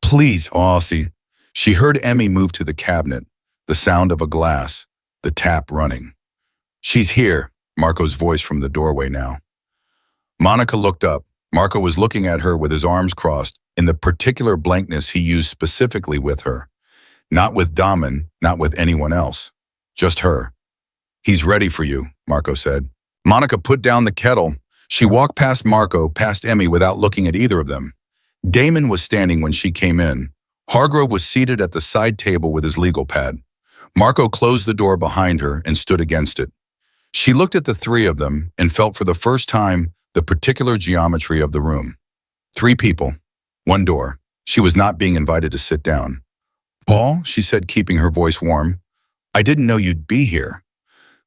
Please, Aussie. She heard Emmy move to the cabinet, the sound of a glass, the tap running. She's here, Marco's voice from the doorway now. Monica looked up. Marco was looking at her with his arms crossed in the particular blankness he used specifically with her. Not with Daman, not with anyone else. Just her. He's ready for you, Marco said. Monica put down the kettle. She walked past Marco, past Emmy without looking at either of them. Damon was standing when she came in. Hargrove was seated at the side table with his legal pad. Marco closed the door behind her and stood against it. She looked at the three of them and felt for the first time the particular geometry of the room. Three people, one door. She was not being invited to sit down. "Paul," she said, keeping her voice warm, "I didn't know you'd be here."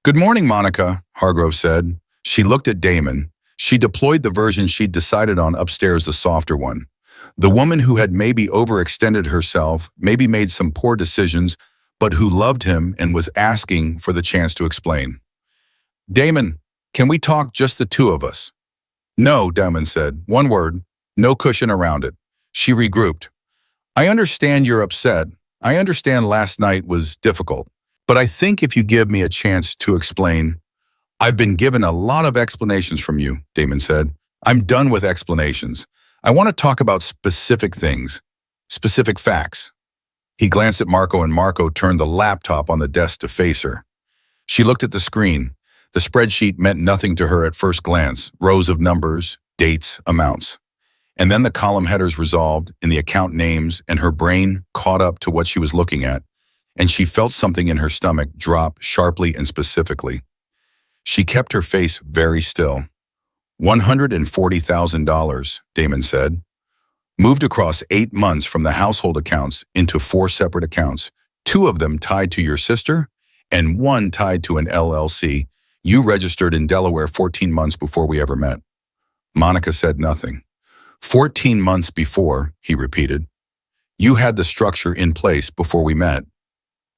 "Good morning, Monica," Hargrove said. She looked at Damon. She deployed the version she'd decided on upstairs, the softer one. The woman who had maybe overextended herself, maybe made some poor decisions, but who loved him and was asking for the chance to explain. "Damon, can we talk, just the two of us?" "No," Damon said. "One word. No cushion around it." She regrouped. "I understand you're upset. I understand last night was difficult. But I think if you give me a chance to explain—" "I've been given a lot of explanations from you," Damon said. "I'm done with explanations. I want to talk about specific things, specific facts." He glanced at Marco, and Marco turned the laptop on the desk to face her. She looked at the screen. The spreadsheet meant nothing to her at first glance, rows of numbers, dates, amounts. And then the column headers resolved in the account names, and her brain caught up to what she was looking at, and she felt something in her stomach drop sharply and specifically. She kept her face very still. $140,000, Damon said. Moved across 8 months from the household accounts into 4 separate accounts, 2 of them tied to your sister and 1 tied to an LLC. You registered in Delaware 14 months before we ever met. Monica said nothing. 14 months before, he repeated. You had the structure in place before we met.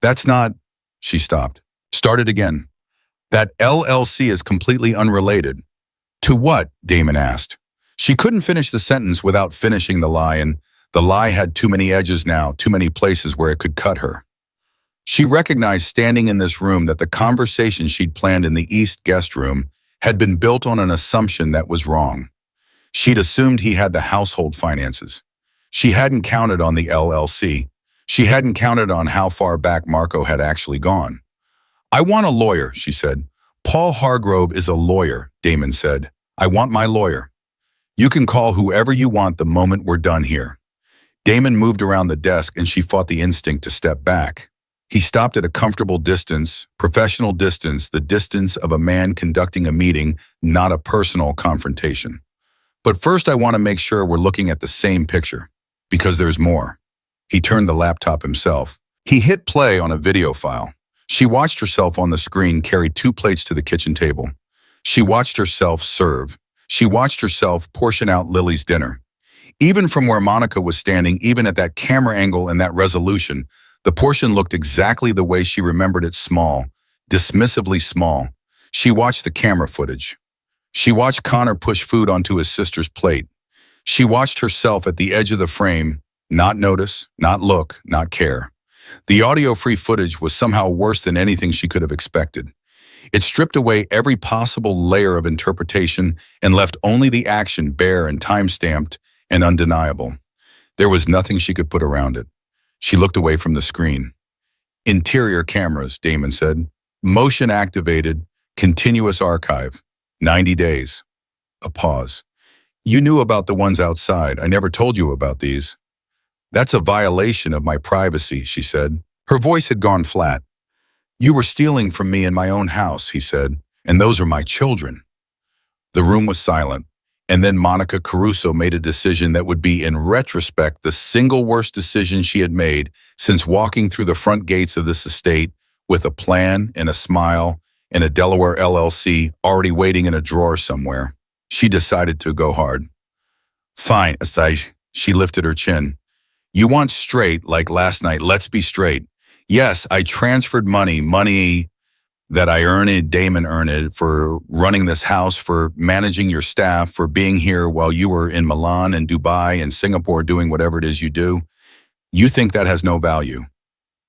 That's not, she stopped. Started again. That LLC is completely unrelated. To what? Damon asked. She couldn't finish the sentence without finishing the lie, and the lie had too many edges now, too many places where it could cut her. She recognized standing in this room that the conversation she'd planned in the East guest room had been built on an assumption that was wrong. She'd assumed he had the household finances. She hadn't counted on the LLC. She hadn't counted on how far back Marco had actually gone. I want a lawyer, she said. Paul Hargrove is a lawyer, Damon said. I want my lawyer. You can call whoever you want the moment we're done here. Damon moved around the desk and she fought the instinct to step back. He stopped at a comfortable distance, professional distance, the distance of a man conducting a meeting, not a personal confrontation. But first I want to make sure we're looking at the same picture, because there's more. He turned the laptop himself. He hit play on a video file. She watched herself on the screen carry 2 plates to the kitchen table. She watched herself serve. She watched herself portion out Lily's dinner. Even from where Monica was standing, even at that camera angle and that resolution, the portion looked exactly the way she remembered it, small, dismissively small. She watched the camera footage. She watched Connor push food onto his sister's plate. She watched herself at the edge of the frame, not notice, not look, not care. The audio-free footage was somehow worse than anything she could have expected. It stripped away every possible layer of interpretation and left only the action bare and time-stamped and undeniable. There was nothing she could put around it. She looked away from the screen. Interior cameras, Damon said. Motion-activated, continuous archive. 90 days. A pause. You knew about the ones outside. I never told you about these. That's a violation of my privacy, she said. Her voice had gone flat. You were stealing from me in my own house, he said, and those are my children. The room was silent, and then Monica Caruso made a decision that would be, in retrospect, the single worst decision she had made since walking through the front gates of this estate with a plan and a smile and a Delaware LLC already waiting in a drawer somewhere. She decided to go hard. Fine, Asai. She lifted her chin. You want straight, like last night. Let's be straight. Yes, I transferred money that I earned, Damon earned, for running this house, for managing your staff, for being here while you were in Milan and Dubai and Singapore doing whatever it is you do. You think that has no value.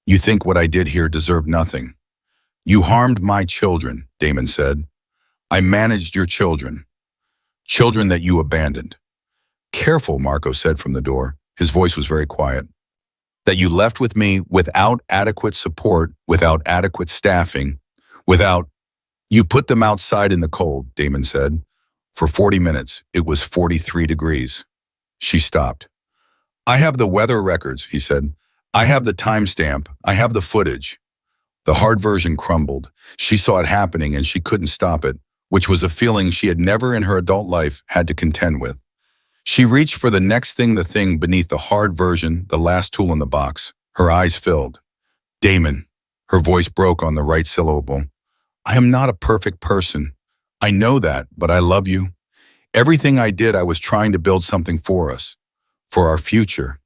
You think what I did here deserved nothing. You harmed my children, Damon said. I managed your children. Children that you abandoned. Careful, Marco said from the door. His voice was very quiet. That you left with me without adequate support, without adequate staffing, without... You put them outside in the cold, Damon said. For 40 minutes, it was 43 degrees. She stopped. I have the weather records, he said. I have the timestamp. I have the footage. The hard version crumbled. She saw it happening and she couldn't stop it, which was a feeling she had never in her adult life had to contend with. She reached for the next thing, the thing beneath the hard version, the last tool in the box. Her eyes filled. Damon. Her voice broke on the right syllable. I am not a perfect person. I know that, but I love you. Everything I did, I was trying to build something for us, for our future.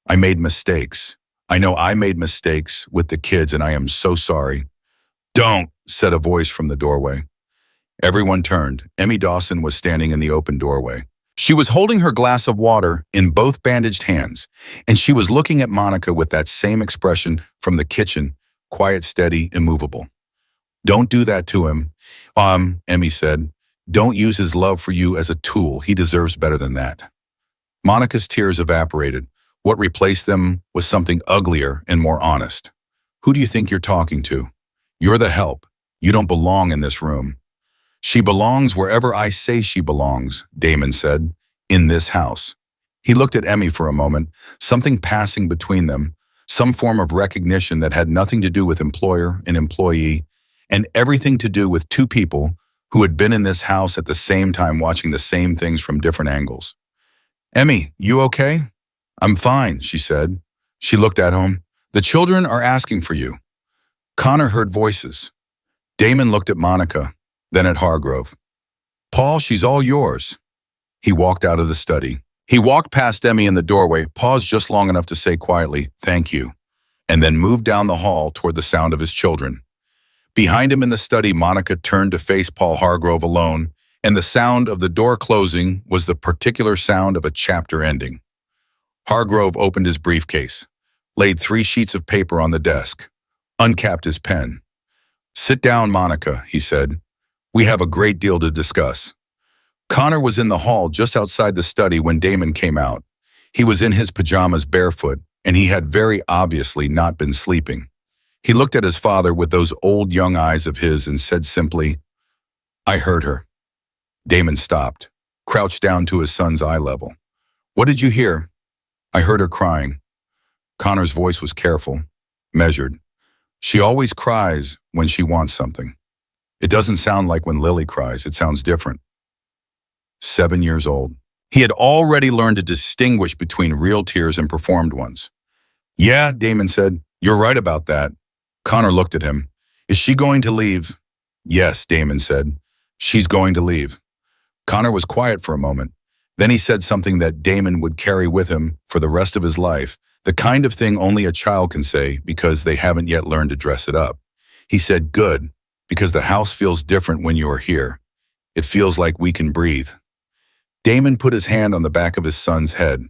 I made mistakes. I know I made mistakes with the kids, and I am so sorry. Don't, said a voice from the doorway. Everyone turned. Emmy Dawson was standing in the open doorway. She was holding her glass of water in both bandaged hands, and she was looking at Monica with that same expression from the kitchen, quiet, steady, immovable. Don't do that to him, Emmy said. Don't use his love for you as a tool. He deserves better than that. Monica's tears evaporated. What replaced them was something uglier and more honest. Who do you think you're talking to? You're the help. You don't belong in this room. She belongs wherever I say she belongs, Damon said, in this house. He looked at Emmy for a moment, something passing between them, some form of recognition that had nothing to do with employer and employee, and everything to do with two people who had been in this house at the same time watching the same things from different angles. Emmy, you okay? I'm fine, she said. She looked at him. The children are asking for you. Connor heard voices. Damon looked at Monica, then at Hargrove. Paul, she's all yours. He walked out of the study. He walked past Emmy in the doorway, paused just long enough to say quietly, thank you, and then moved down the hall toward the sound of his children. Behind him in the study, Monica turned to face Paul Hargrove alone, and the sound of the door closing was the particular sound of a chapter ending. Hargrove opened his briefcase, laid 3 sheets of paper on the desk, uncapped his pen. Sit down, Monica, he said. We have a great deal to discuss. Connor was in the hall just outside the study when Damon came out. He was in his pajamas barefoot, and he had very obviously not been sleeping. He looked at his father with those old young eyes of his and said simply, I heard her. Damon stopped, crouched down to his son's eye level. What did you hear? I heard her crying. Connor's voice was careful, measured. She always cries when she wants something. It doesn't sound like when Lily cries. It sounds different. 7 years old. He had already learned to distinguish between real tears and performed ones. Yeah, Damon said, you're right about that. Connor looked at him. Is she going to leave? Yes, Damon said. She's going to leave. Connor was quiet for a moment. Then he said something that Damon would carry with him for the rest of his life, the kind of thing only a child can say because they haven't yet learned to dress it up. He said, good, because the house feels different when you are here. It feels like we can breathe. Damon put his hand on the back of his son's head.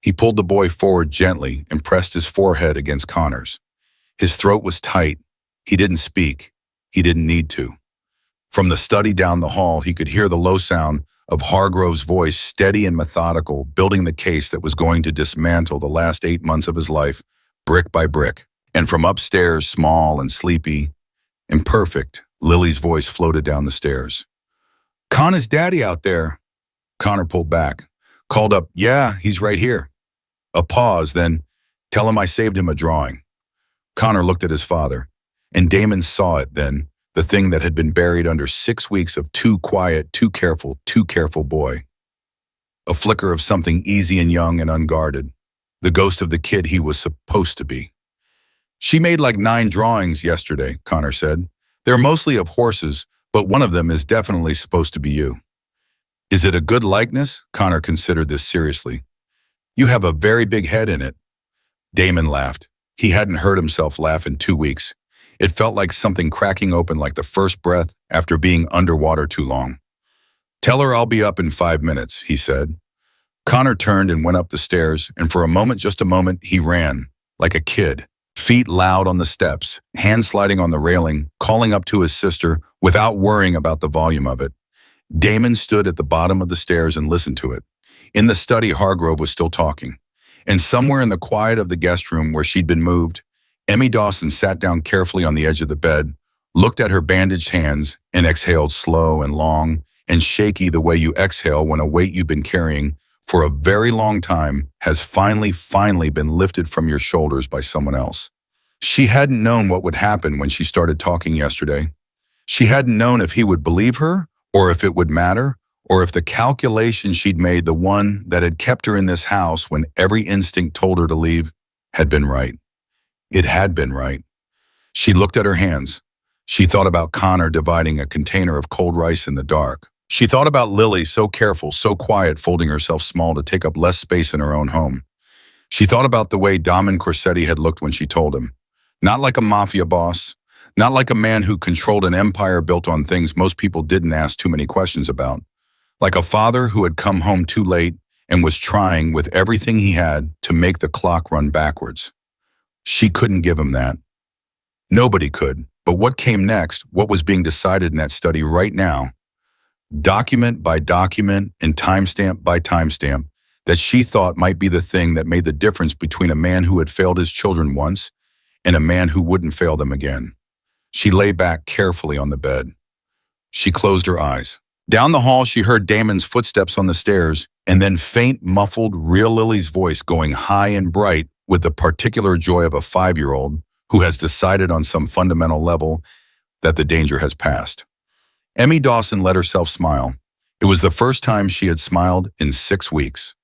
He pulled the boy forward gently and pressed his forehead against Connor's. His throat was tight. He didn't speak. He didn't need to. From the study down the hall, he could hear the low sound of Hargrove's voice, steady and methodical, building the case that was going to dismantle the last 8 months of his life, brick by brick. And from upstairs, small and sleepy, imperfect, Lily's voice floated down the stairs. Connor's daddy out there. Connor pulled back, called up, yeah, he's right here. A pause, then, tell him I saved him a drawing. Connor looked at his father, and Damon saw it then, the thing that had been buried under 6 weeks of too quiet, too careful boy. A flicker of something easy and young and unguarded, the ghost of the kid he was supposed to be. She made like 9 drawings yesterday, Connor said. They're mostly of horses, but one of them is definitely supposed to be you. Is it a good likeness? Connor considered this seriously. You have a very big head in it. Damon laughed. He hadn't heard himself laugh in 2 weeks. It felt like something cracking open like the first breath after being underwater too long. Tell her I'll be up in 5 minutes, he said. Connor turned and went up the stairs, and for a moment, just a moment, he ran, like a kid, feet loud on the steps, hands sliding on the railing, calling up to his sister without worrying about the volume of it. Damon stood at the bottom of the stairs and listened to it. In the study, Hargrove was still talking. And somewhere in the quiet of the guest room where she'd been moved, Emmy Dawson sat down carefully on the edge of the bed, looked at her bandaged hands, and exhaled slow and long and shaky the way you exhale when a weight you've been carrying for a very long time has finally been lifted from your shoulders by someone else. She hadn't known what would happen when she started talking yesterday. She hadn't known if he would believe her, or if it would matter, or if the calculation she'd made, the one that had kept her in this house when every instinct told her to leave, had been right. It had been right. She looked at her hands. She thought about Connor dividing a container of cold rice in the dark. She thought about Lily, so careful, so quiet, folding herself small to take up less space in her own home. She thought about the way Damon Corsetti had looked when she told him. Not like a mafia boss, not like a man who controlled an empire built on things most people didn't ask too many questions about. Like a father who had come home too late and was trying with everything he had to make the clock run backwards. She couldn't give him that. Nobody could. But what came next, what was being decided in that study right now, document by document and timestamp by timestamp, that she thought might be the thing that made the difference between a man who had failed his children once and a man who wouldn't fail them again. She lay back carefully on the bed. She closed her eyes. Down the hall, she heard Damon's footsteps on the stairs, and then faint, muffled, real Lily's voice going high and bright with the particular joy of a 5-year-old who has decided on some fundamental level that the danger has passed. Emmy Dawson let herself smile. It was the first time she had smiled in 6 weeks.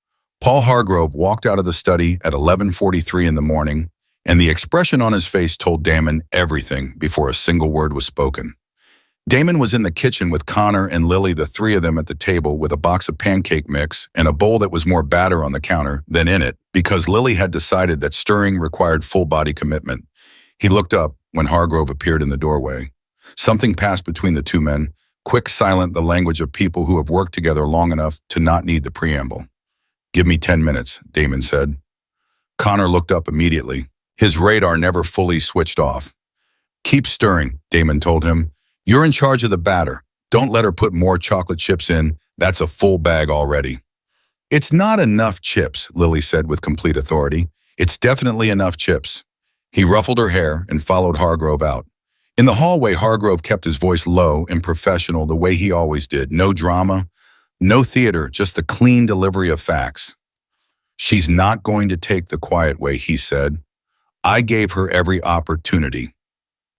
Paul Hargrove walked out of the study at 11:43 in the morning, and the expression on his face told Damon everything before a single word was spoken. Damon was in the kitchen with Connor and Lily, the three of them at the table, with a box of pancake mix and a bowl that was more batter on the counter than in it, because Lily had decided that stirring required full-body commitment. He looked up when Hargrove appeared in the doorway. Something passed between the two men, quick, silent, the language of people who have worked together long enough to not need the preamble. "Give me 10 minutes, Damon said. Connor looked up immediately. His radar never fully switched off. "Keep stirring," Damon told him. "You're in charge of the batter. Don't let her put more chocolate chips in. That's a full bag already." "It's not enough chips," Lily said with complete authority. "It's definitely enough chips." He ruffled her hair and followed Hargrove out. In the hallway, Hargrove kept his voice low and professional the way he always did. No drama, no theater, just the clean delivery of facts. "She's not going to take the quiet way," he said. "I gave her every opportunity.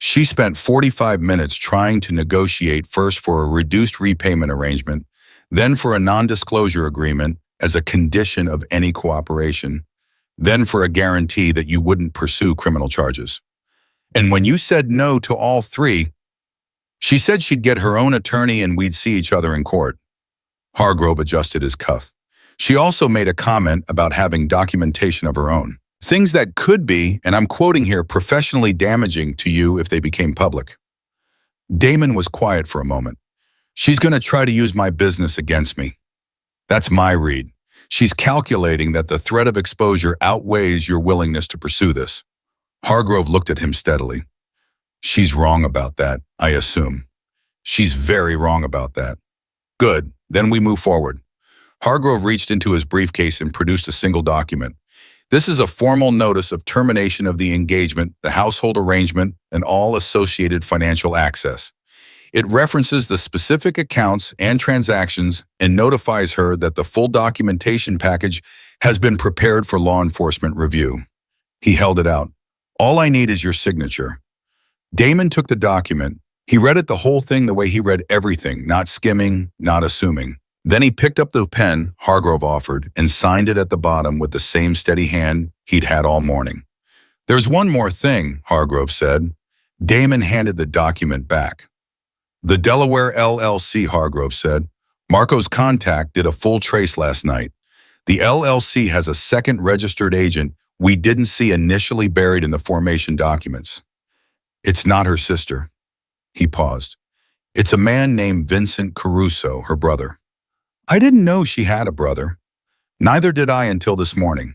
She spent 45 minutes trying to negotiate, first for a reduced repayment arrangement, then for a non-disclosure agreement as a condition of any cooperation, then for a guarantee that you wouldn't pursue criminal charges. And when you said no to all three, she said she'd get her own attorney and we'd see each other in court." Hargrove adjusted his cuff. "She also made a comment about having documentation of her own. Things that could be, and I'm quoting here, professionally damaging to you if they became public." Damon was quiet for a moment. "She's going to try to use my business against me. That's my read. She's calculating that the threat of exposure outweighs your willingness to pursue this." Hargrove looked at him steadily. "She's wrong about that, I assume." "She's very wrong about that." "Good, then we move forward." Hargrove reached into his briefcase and produced a single document. "This is a formal notice of termination of the engagement, the household arrangement, and all associated financial access. It references the specific accounts and transactions and notifies her that the full documentation package has been prepared for law enforcement review." He held it out. "All I need is your signature." Damon took the document. He read it, the whole thing, the way he read everything, not skimming, not assuming. Then he picked up the pen Hargrove offered and signed it at the bottom with the same steady hand he'd had all morning. "There's one more thing," Hargrove said. Damon handed the document back. "The Delaware LLC," Hargrove said. "Marco's contact did a full trace last night. The LLC has a second registered agent we didn't see initially buried in the formation documents. It's not her sister." He paused. "It's a man named Vincent Caruso, her brother." "I didn't know she had a brother." "Neither did I until this morning.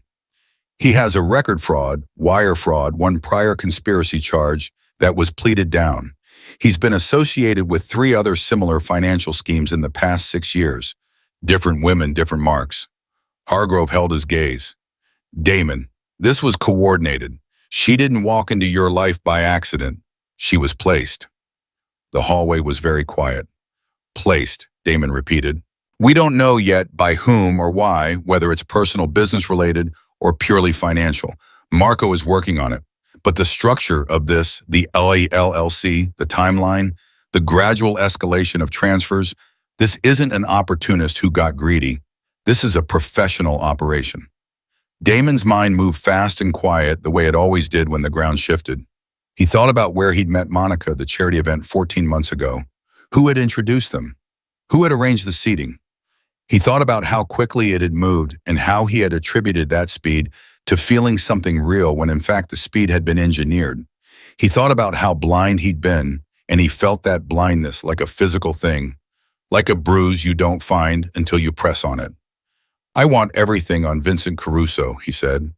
He has a record fraud, wire fraud, one prior conspiracy charge that was pleaded down. He's been associated with 3 other similar financial schemes in the past 6 years. Different women, different marks." Hargrove held his gaze. "Damon, this was coordinated. She didn't walk into your life by accident. She was placed." The hallway was very quiet. Placed, Damon repeated. We don't know yet by whom or why, whether it's personal business related or purely financial. Marco is working on it. But the structure of this, the LLC, the timeline, the gradual escalation of transfers, this isn't an opportunist who got greedy. This is a professional operation. Damon's mind moved fast and quiet the way it always did when the ground shifted. He thought about where he'd met Monica at the charity event 14 months ago. Who had introduced them? Who had arranged the seating? He thought about how quickly it had moved and how he had attributed that speed to feeling something real when in fact the speed had been engineered. He thought about how blind he'd been, and he felt that blindness like a physical thing, like a bruise you don't find until you press on it. I want everything on Vincent Caruso, he said,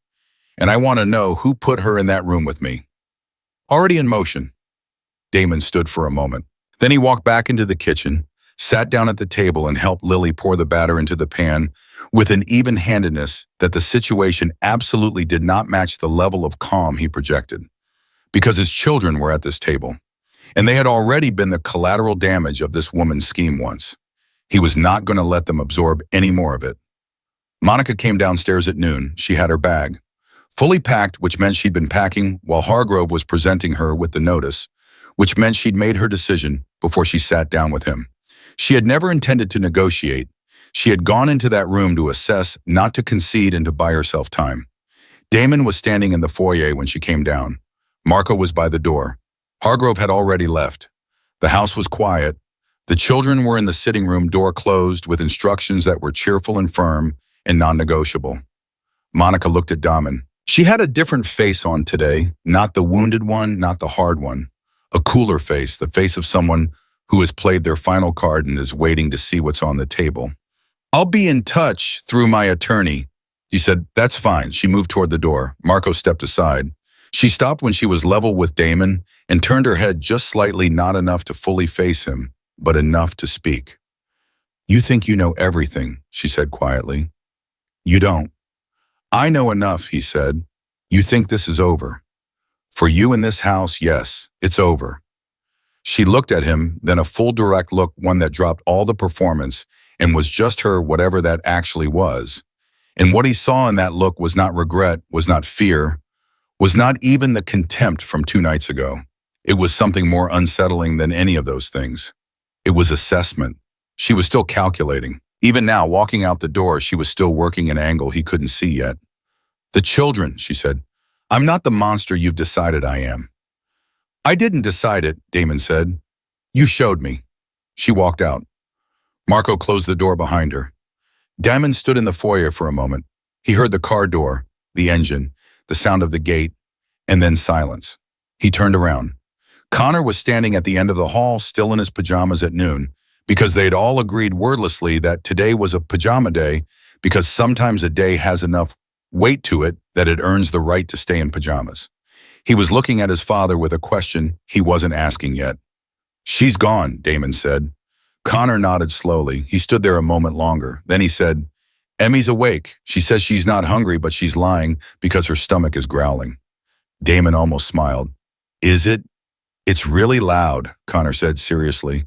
and I want to know who put her in that room with me. Already in motion. Damon stood for a moment. Then he walked back into the kitchen, sat down at the table and helped Lily pour the batter into the pan with an even-handedness that the situation absolutely did not match the level of calm he projected. Because his children were at this table, and they had already been the collateral damage of this woman's scheme once. He was not going to let them absorb any more of it. Monica came downstairs at noon. She had her bag fully packed, which meant she'd been packing while Hargrove was presenting her with the notice, which meant she'd made her decision before she sat down with him. She had never intended to negotiate. She had gone into that room to assess, not to concede and to buy herself time. Damon was standing in the foyer when she came down. Marco was by the door. Hargrove had already left. The house was quiet. The children were in the sitting room, door closed, with instructions that were cheerful and firm and non-negotiable. Monica looked at Damon. She had a different face on today, not the wounded one, not the hard one. A cooler face, the face of someone who has played their final card and is waiting to see what's on the table. I'll be in touch through my attorney. He said, that's fine. She moved toward the door. Marco stepped aside. She stopped when she was level with Damon and turned her head just slightly, not enough to fully face him, but enough to speak. You think you know everything, she said quietly. You don't. I know enough, he said. You think this is over. For you in this house, yes, it's over. She looked at him, then a full direct look, one that dropped all the performance and was just her, whatever that actually was. And what he saw in that look was not regret, was not fear, was not even the contempt from 2 nights ago. It was something more unsettling than any of those things. It was assessment. She was still calculating. Even now, walking out the door, she was still working an angle he couldn't see yet. The children, she said. I'm not the monster you've decided I am. I didn't decide it, Damon said. You showed me. She walked out. Marco closed the door behind her. Damon stood in the foyer for a moment. He heard the car door, the engine, the sound of the gate, and then silence. He turned around. Connor was standing at the end of the hall, still in his pajamas at noon, because they'd all agreed wordlessly that today was a pajama day, because sometimes a day has enough weight to it that it earns the right to stay in pajamas. He was looking at his father with a question he wasn't asking yet. She's gone, Damon said. Connor nodded slowly. He stood there a moment longer. Then he said, Emmy's awake. She says she's not hungry, but she's lying because her stomach is growling. Damon almost smiled. Is it? It's really loud, Connor said seriously.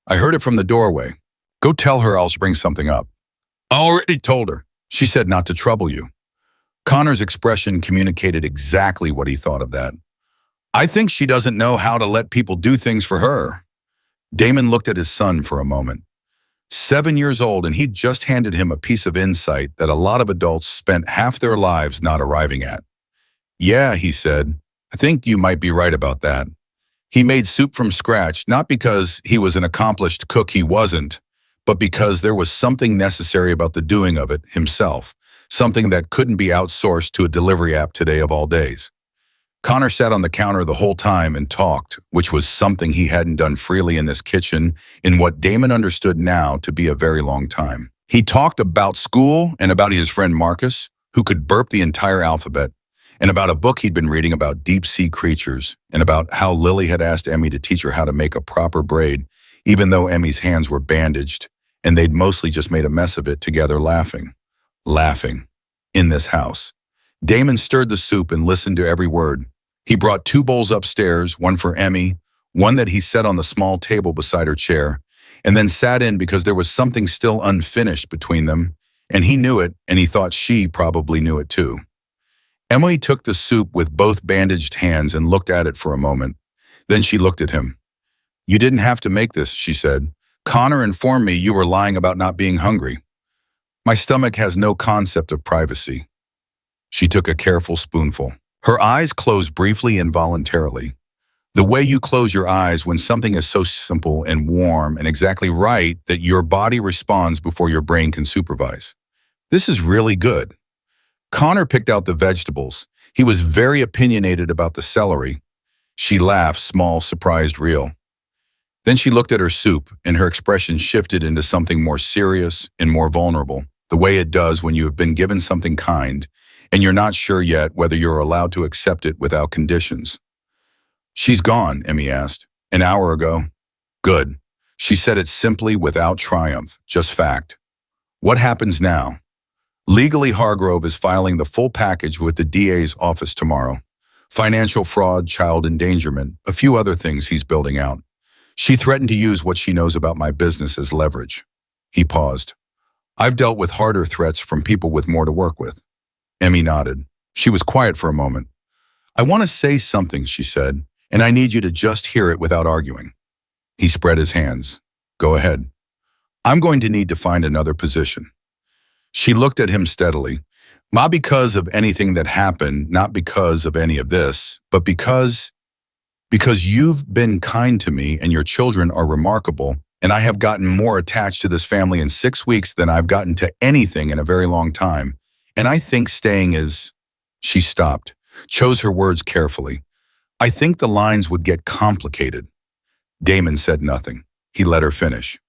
I heard it from the doorway. Go tell her I'll bring something up. I already told her. She said not to trouble you. Connor's expression communicated exactly what he thought of that. I think she doesn't know how to let people do things for her. Damon looked at his son for a moment. 7 years old, and he'd just handed him a piece of insight that a lot of adults spent half their lives not arriving at. Yeah, he said, I think you might be right about that. He made soup from scratch, not because he was an accomplished cook, he wasn't, but because there was something necessary about the doing of it himself, something that couldn't be outsourced to a delivery app today of all days. Connor sat on the counter the whole time and talked, which was something he hadn't done freely in this kitchen in what Damon understood now to be a very long time. He talked about school and about his friend Marcus, who could burp the entire alphabet, and about a book he'd been reading about deep-sea creatures, and about how Lily had asked Emmy to teach her how to make a proper braid, even though Emmy's hands were bandaged, and they'd mostly just made a mess of it together laughing. Laughing. In this house. Damon stirred the soup and listened to every word. He brought 2 bowls upstairs, one for Emmy, one that he set on the small table beside her chair, and then sat in because there was something still unfinished between them, and he knew it, and he thought she probably knew it too. Emily took the soup with both bandaged hands and looked at it for a moment. Then she looked at him. "You didn't have to make this," she said. "Connor informed me you were lying about not being hungry. My stomach has no concept of privacy." She took a careful spoonful. Her eyes closed briefly involuntarily. The way you close your eyes when something is so simple and warm and exactly right that your body responds before your brain can supervise. This is really good. Connor picked out the vegetables. He was very opinionated about the celery. She laughed, small, surprised, real. Then she looked at her soup, and her expression shifted into something more serious and more vulnerable, the way it does when you have been given something kind, and you're not sure yet whether you're allowed to accept it without conditions. "She's gone," Emmy asked. "An hour ago." "Good." She said it simply, without triumph, just fact. "What happens now?" "Legally, Hargrove is filing the full package with the DA's office tomorrow. Financial fraud, child endangerment, a few other things he's building out. She threatened to use what she knows about my business as leverage." He paused. "I've dealt with harder threats from people with more to work with." Emmy nodded. She was quiet for a moment. "I want to say something," she said, "and I need you to just hear it without arguing." He spread his hands. "Go ahead." "I'm going to need to find another position." She looked at him steadily. "Not because of anything that happened, not because of any of this, but because you've been kind to me and your children are remarkable, and I have gotten more attached to this family in 6 weeks than I've gotten to anything in a very long time. And I think staying is—" She stopped, chose her words carefully. "I think the lines would get complicated." Damon said nothing. He let her finish.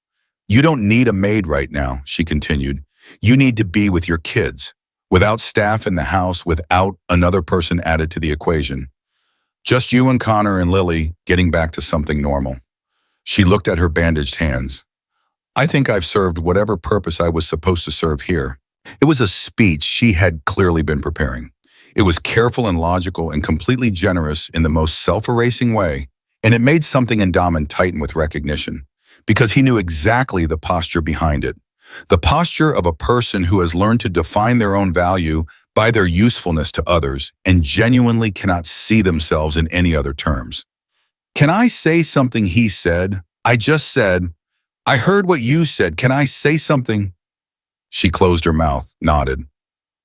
"You don't need a maid right now," she continued. "You need to be with your kids, without staff in the house, without another person added to the equation. Just you and Connor and Lily getting back to something normal." She looked at her bandaged hands. "I think I've served whatever purpose I was supposed to serve here." It was a speech she had clearly been preparing. It was careful and logical and completely generous in the most self-erasing way, and it made something in Damon tighten with recognition, because he knew exactly the posture behind it. The posture of a person who has learned to define their own value by their usefulness to others and genuinely cannot see themselves in any other terms. "Can I say something?" he said. "I just said, I heard what you said. Can I say something?" She closed her mouth, nodded.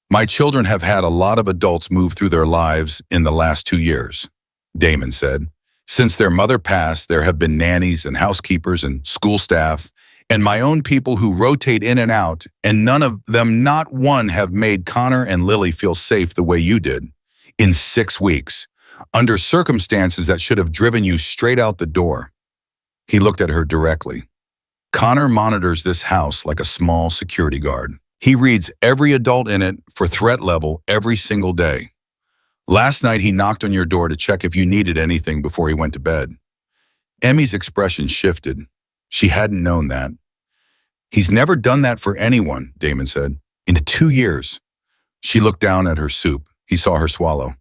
"My children have had a lot of adults move through their lives in the last 2 years," Damon said. "Since their mother passed, there have been nannies and housekeepers and school staff, and my own people who rotate in and out, and none of them, not one, have made Connor and Lily feel safe the way you did. In 6 weeks, under circumstances that should have driven you straight out the door." He looked at her directly. "Connor monitors this house like a small security guard. He reads every adult in it for threat level every single day. Last night he knocked on your door to check if you needed anything before he went to bed." Emmy's expression shifted. She hadn't known that. "He's never done that for anyone," Damon said. "In 2 years." She looked down at her soup. He saw her swallow.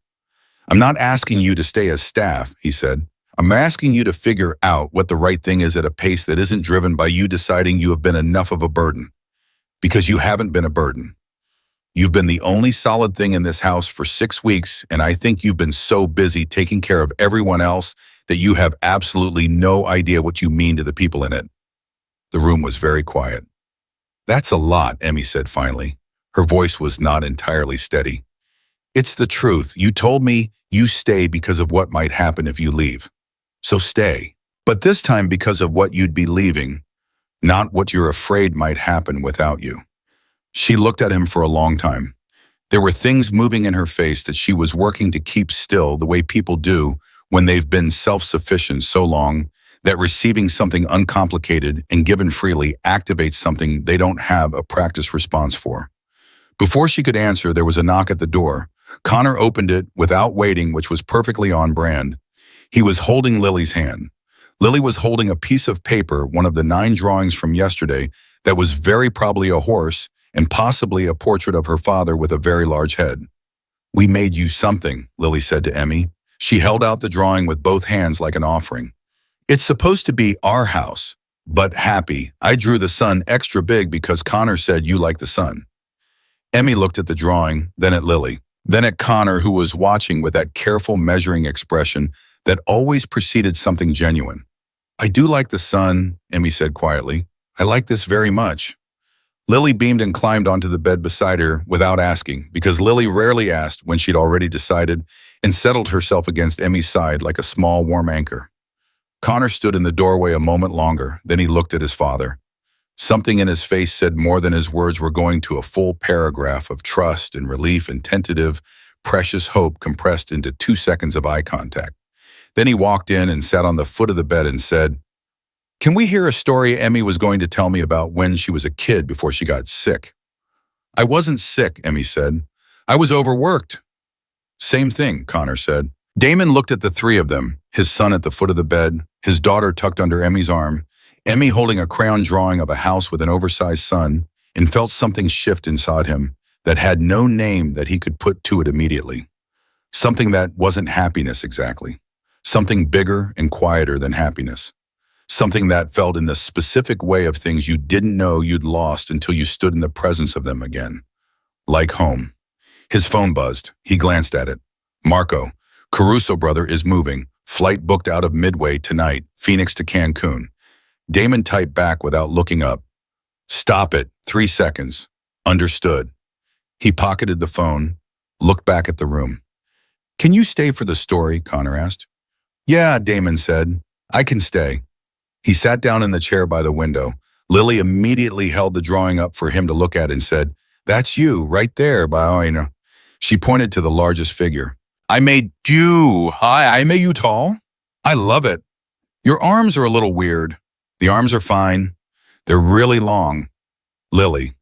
"I'm not asking you to stay as staff," he said. "I'm asking you to figure out what the right thing is at a pace that isn't driven by you deciding you have been enough of a burden. Because you haven't been a burden. You've been the only solid thing in this house for 6 weeks, and I think you've been so busy taking care of everyone else that you have absolutely no idea what you mean to the people in it." The room was very quiet. "That's a lot," Emmy said finally. Her voice was not entirely steady. "It's the truth. You told me you stay because of what might happen if you leave. So stay. But this time because of what you'd be leaving, not what you're afraid might happen without you." She looked at him for a long time. There were things moving in her face that she was working to keep still, the way people do when they've been self-sufficient so long that receiving something uncomplicated and given freely activates something they don't have a practice response for. Before she could answer, there was a knock at the door. Connor opened it without waiting, which was perfectly on brand. He was holding Lily's hand. Lily was holding a piece of paper, one of the 9 drawings from yesterday, that was very probably a horse and possibly a portrait of her father with a very large head. "We made you something," Lily said to Emmy. She held out the drawing with both hands like an offering. It's supposed to be our house, but happy. I drew the sun extra big because Connor said you like the sun. Emmy looked at the drawing, then at Lily, then at Connor, who was watching with that careful measuring expression that always preceded something genuine. I do like the sun, Emmy said quietly. I like this very much. Lily beamed and climbed onto the bed beside her without asking, because Lily rarely asked when she'd already decided, and settled herself against Emmy's side like a small warm anchor. Connor stood in the doorway a moment longer, then he looked at his father. Something in his face said more than his words were going to, a full paragraph of trust and relief and tentative, precious hope compressed into 2 seconds of eye contact. Then he walked in and sat on the foot of the bed and said, "Can we hear a story Emmy was going to tell me about when she was a kid before she got sick?" "I wasn't sick," Emmy said. "I was overworked." "Same thing," Connor said. Damon looked at the three of them, his son at the foot of the bed, his daughter tucked under Emmy's arm, Emmy holding a crayon drawing of a house with an oversized sun, and felt something shift inside him that had no name that he could put to it immediately. Something that wasn't happiness exactly. Something bigger and quieter than happiness. Something that felt in the specific way of things you didn't know you'd lost until you stood in the presence of them again. Like home. His phone buzzed. He glanced at it. Marco, Caruso brother, is moving. Flight booked out of Midway tonight, Phoenix to Cancun. Damon typed back without looking up. "Stop it. 3 seconds. Understood." He pocketed the phone, looked back at the room. "Can you stay for the story?" Connor asked. "Yeah," Damon said. "I can stay." He sat down in the chair by the window. Lily immediately held the drawing up for him to look at and said, "That's you, right there, Baoina." She pointed to the largest figure. "I made you. Hi, I made you tall. I love it. Your arms are a little weird." "The arms are fine. They're really long." "Lily."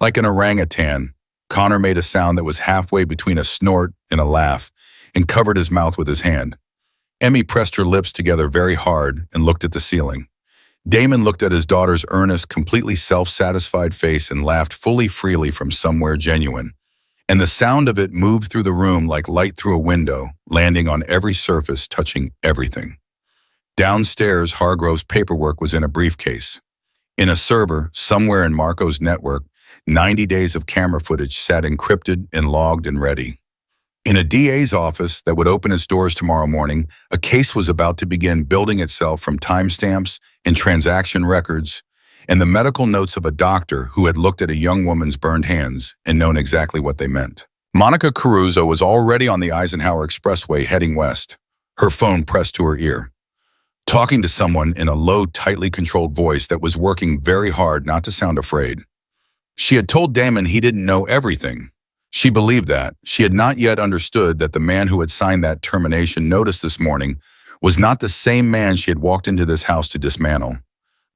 Like an orangutan. Connor made a sound that was halfway between a snort and a laugh, and covered his mouth with his hand. Emmy pressed her lips together very hard and looked at the ceiling. Damon looked at his daughter's earnest, completely self-satisfied face and laughed fully freely from somewhere genuine. And the sound of it moved through the room like light through a window, landing on every surface, touching everything. Downstairs, Hargrove's paperwork was in a briefcase. In a server, somewhere in Marco's network, 90 days of camera footage sat encrypted and logged and ready. In a DA's office that would open its doors tomorrow morning, a case was about to begin building itself from timestamps and transaction records and the medical notes of a doctor who had looked at a young woman's burned hands and known exactly what they meant. Monica Caruso was already on the Eisenhower Expressway heading west, her phone pressed to her ear, talking to someone in a low, tightly controlled voice that was working very hard not to sound afraid. She had told Damon he didn't know everything. She believed that. She had not yet understood that the man who had signed that termination notice this morning was not the same man she had walked into this house to dismantle.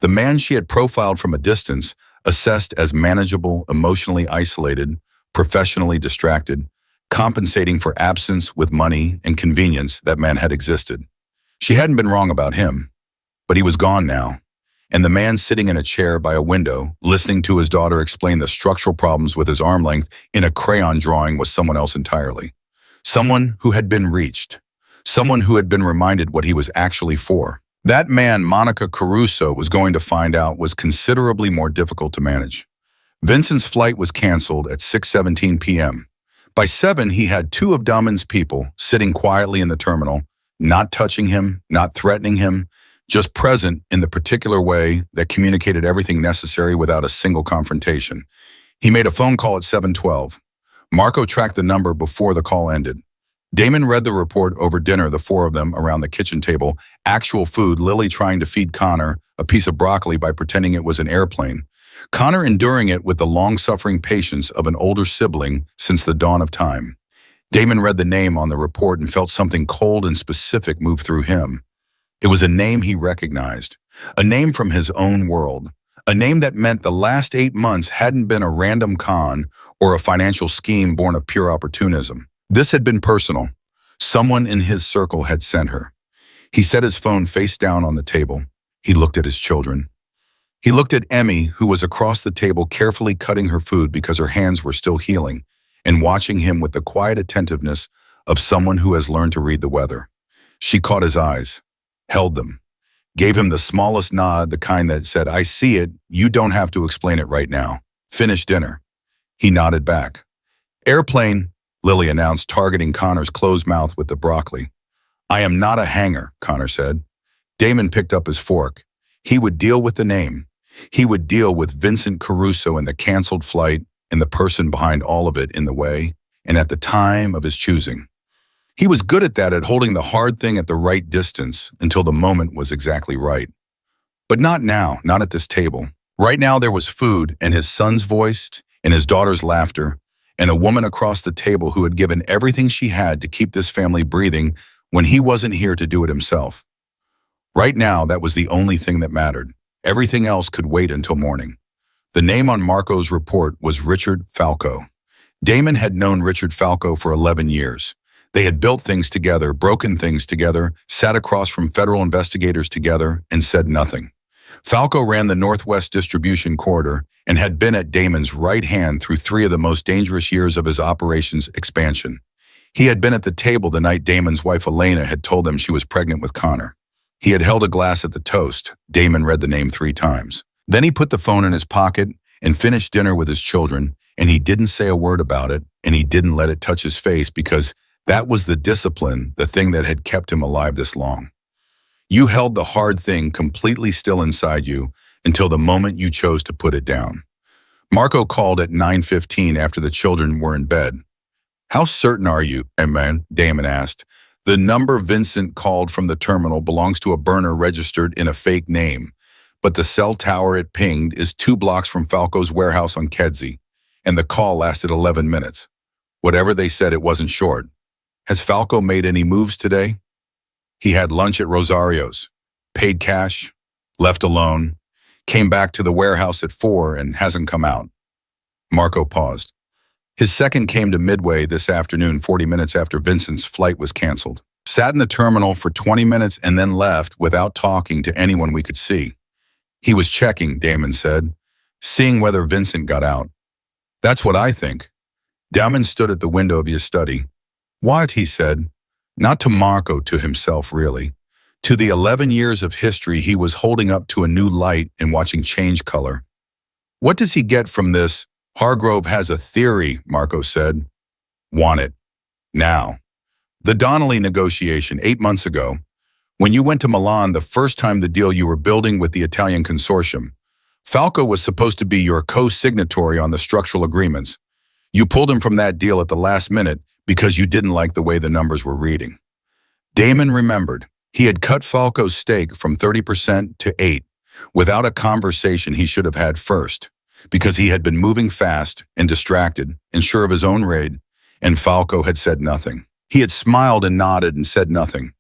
The man she had profiled from a distance, assessed as manageable, emotionally isolated, professionally distracted, compensating for absence with money and convenience. That man had existed. She hadn't been wrong about him, but he was gone now. And the man sitting in a chair by a window, listening to his daughter explain the structural problems with his arm length in a crayon drawing, was someone else entirely. Someone who had been reached. Someone who had been reminded what he was actually for. That man, Monica Caruso, was going to find out was considerably more difficult to manage. Vincent's flight was canceled at 6:17 p.m. By 7, he had 2 of Damon's people sitting quietly in the terminal, not touching him, not threatening him, just present in the particular way that communicated everything necessary without a single confrontation. He made a phone call at 7:12. Marco tracked the number before the call ended. Damon read the report over dinner, the 4 of them around the kitchen table, actual food, Lily trying to feed Connor a piece of broccoli by pretending it was an airplane. Connor enduring it with the long-suffering patience of an older sibling since the dawn of time. Damon read the name on the report and felt something cold and specific move through him. It was a name he recognized, a name from his own world, a name that meant the last 8 months hadn't been a random con or a financial scheme born of pure opportunism. This had been personal. Someone in his circle had sent her. He set his phone face down on the table. He looked at his children. He looked at Emmy, who was across the table carefully cutting her food because her hands were still healing, and watching him with the quiet attentiveness of someone who has learned to read the weather. She caught his eyes, held them. gave him the smallest nod, the kind that said, "I see it, you don't have to explain it right now. Finish dinner." He nodded back. "Airplane," Lily announced, targeting Connor's closed mouth with the broccoli. "I am not a hanger," Connor said. Damon picked up his fork. He would deal with the name. He would deal with Vincent Caruso and the canceled flight and the person behind all of it in the way and at the time of his choosing. He was good at that, at holding the hard thing at the right distance until the moment was exactly right. But not now, not at this table. Right now there was food and his son's voice and his daughter's laughter and a woman across the table who had given everything she had to keep this family breathing when he wasn't here to do it himself. Right now, that was the only thing that mattered. Everything else could wait until morning. The name on Marco's report was Richard Falco. Damon had known Richard Falco for 11 years. They had built things together, broken things together, sat across from federal investigators together, and said nothing. Falco ran the Northwest Distribution Corridor and had been at Damon's right hand through 3 of the most dangerous years of his operations expansion. He had been at the table the night Damon's wife Elena had told him she was pregnant with Connor. He had held a glass at the toast. Damon read the name 3 times. Then he put the phone in his pocket and finished dinner with his children, and he didn't say a word about it, and he didn't let it touch his face because that was the discipline, the thing that had kept him alive this long. You held the hard thing completely still inside you until the moment you chose to put it down. Marco called at 9:15 after the children were in bed. "How certain are you, Emmy?" Damon asked. "The number Vincent called from the terminal belongs to a burner registered in a fake name, but the cell tower it pinged is 2 blocks from Falco's warehouse on Kedzie, and the call lasted 11 minutes. Whatever they said, it wasn't short. Has Falco made any moves today?" "He had lunch at Rosario's, paid cash, left alone, came back to the warehouse at 4 and hasn't come out." Marco paused. His second came to Midway this afternoon, 40 minutes after Vincent's flight was canceled. Sat in the terminal for 20 minutes and then left without talking to anyone we could see. "He was checking," Damon said, "seeing whether Vincent got out." "That's what I think." Damon stood at the window of his study. "What?" he said. Not to Marco, to himself, really. To the 11 years of history he was holding up to a new light and watching change color. "What does he get from this? Hargrove has a theory," Marco said. "Want it. Now." "The Donnelly negotiation 8 months ago. When you went to Milan the first time, the deal you were building with the Italian consortium. Falco was supposed to be your co-signatory on the structural agreements. You pulled him from that deal at the last minute because you didn't like the way the numbers were reading." Damon remembered. He had cut Falco's stake from 30% to 8 without a conversation he should have had first, because he had been moving fast and distracted and sure of his own raid, and Falco had said nothing. He had smiled and nodded and said nothing.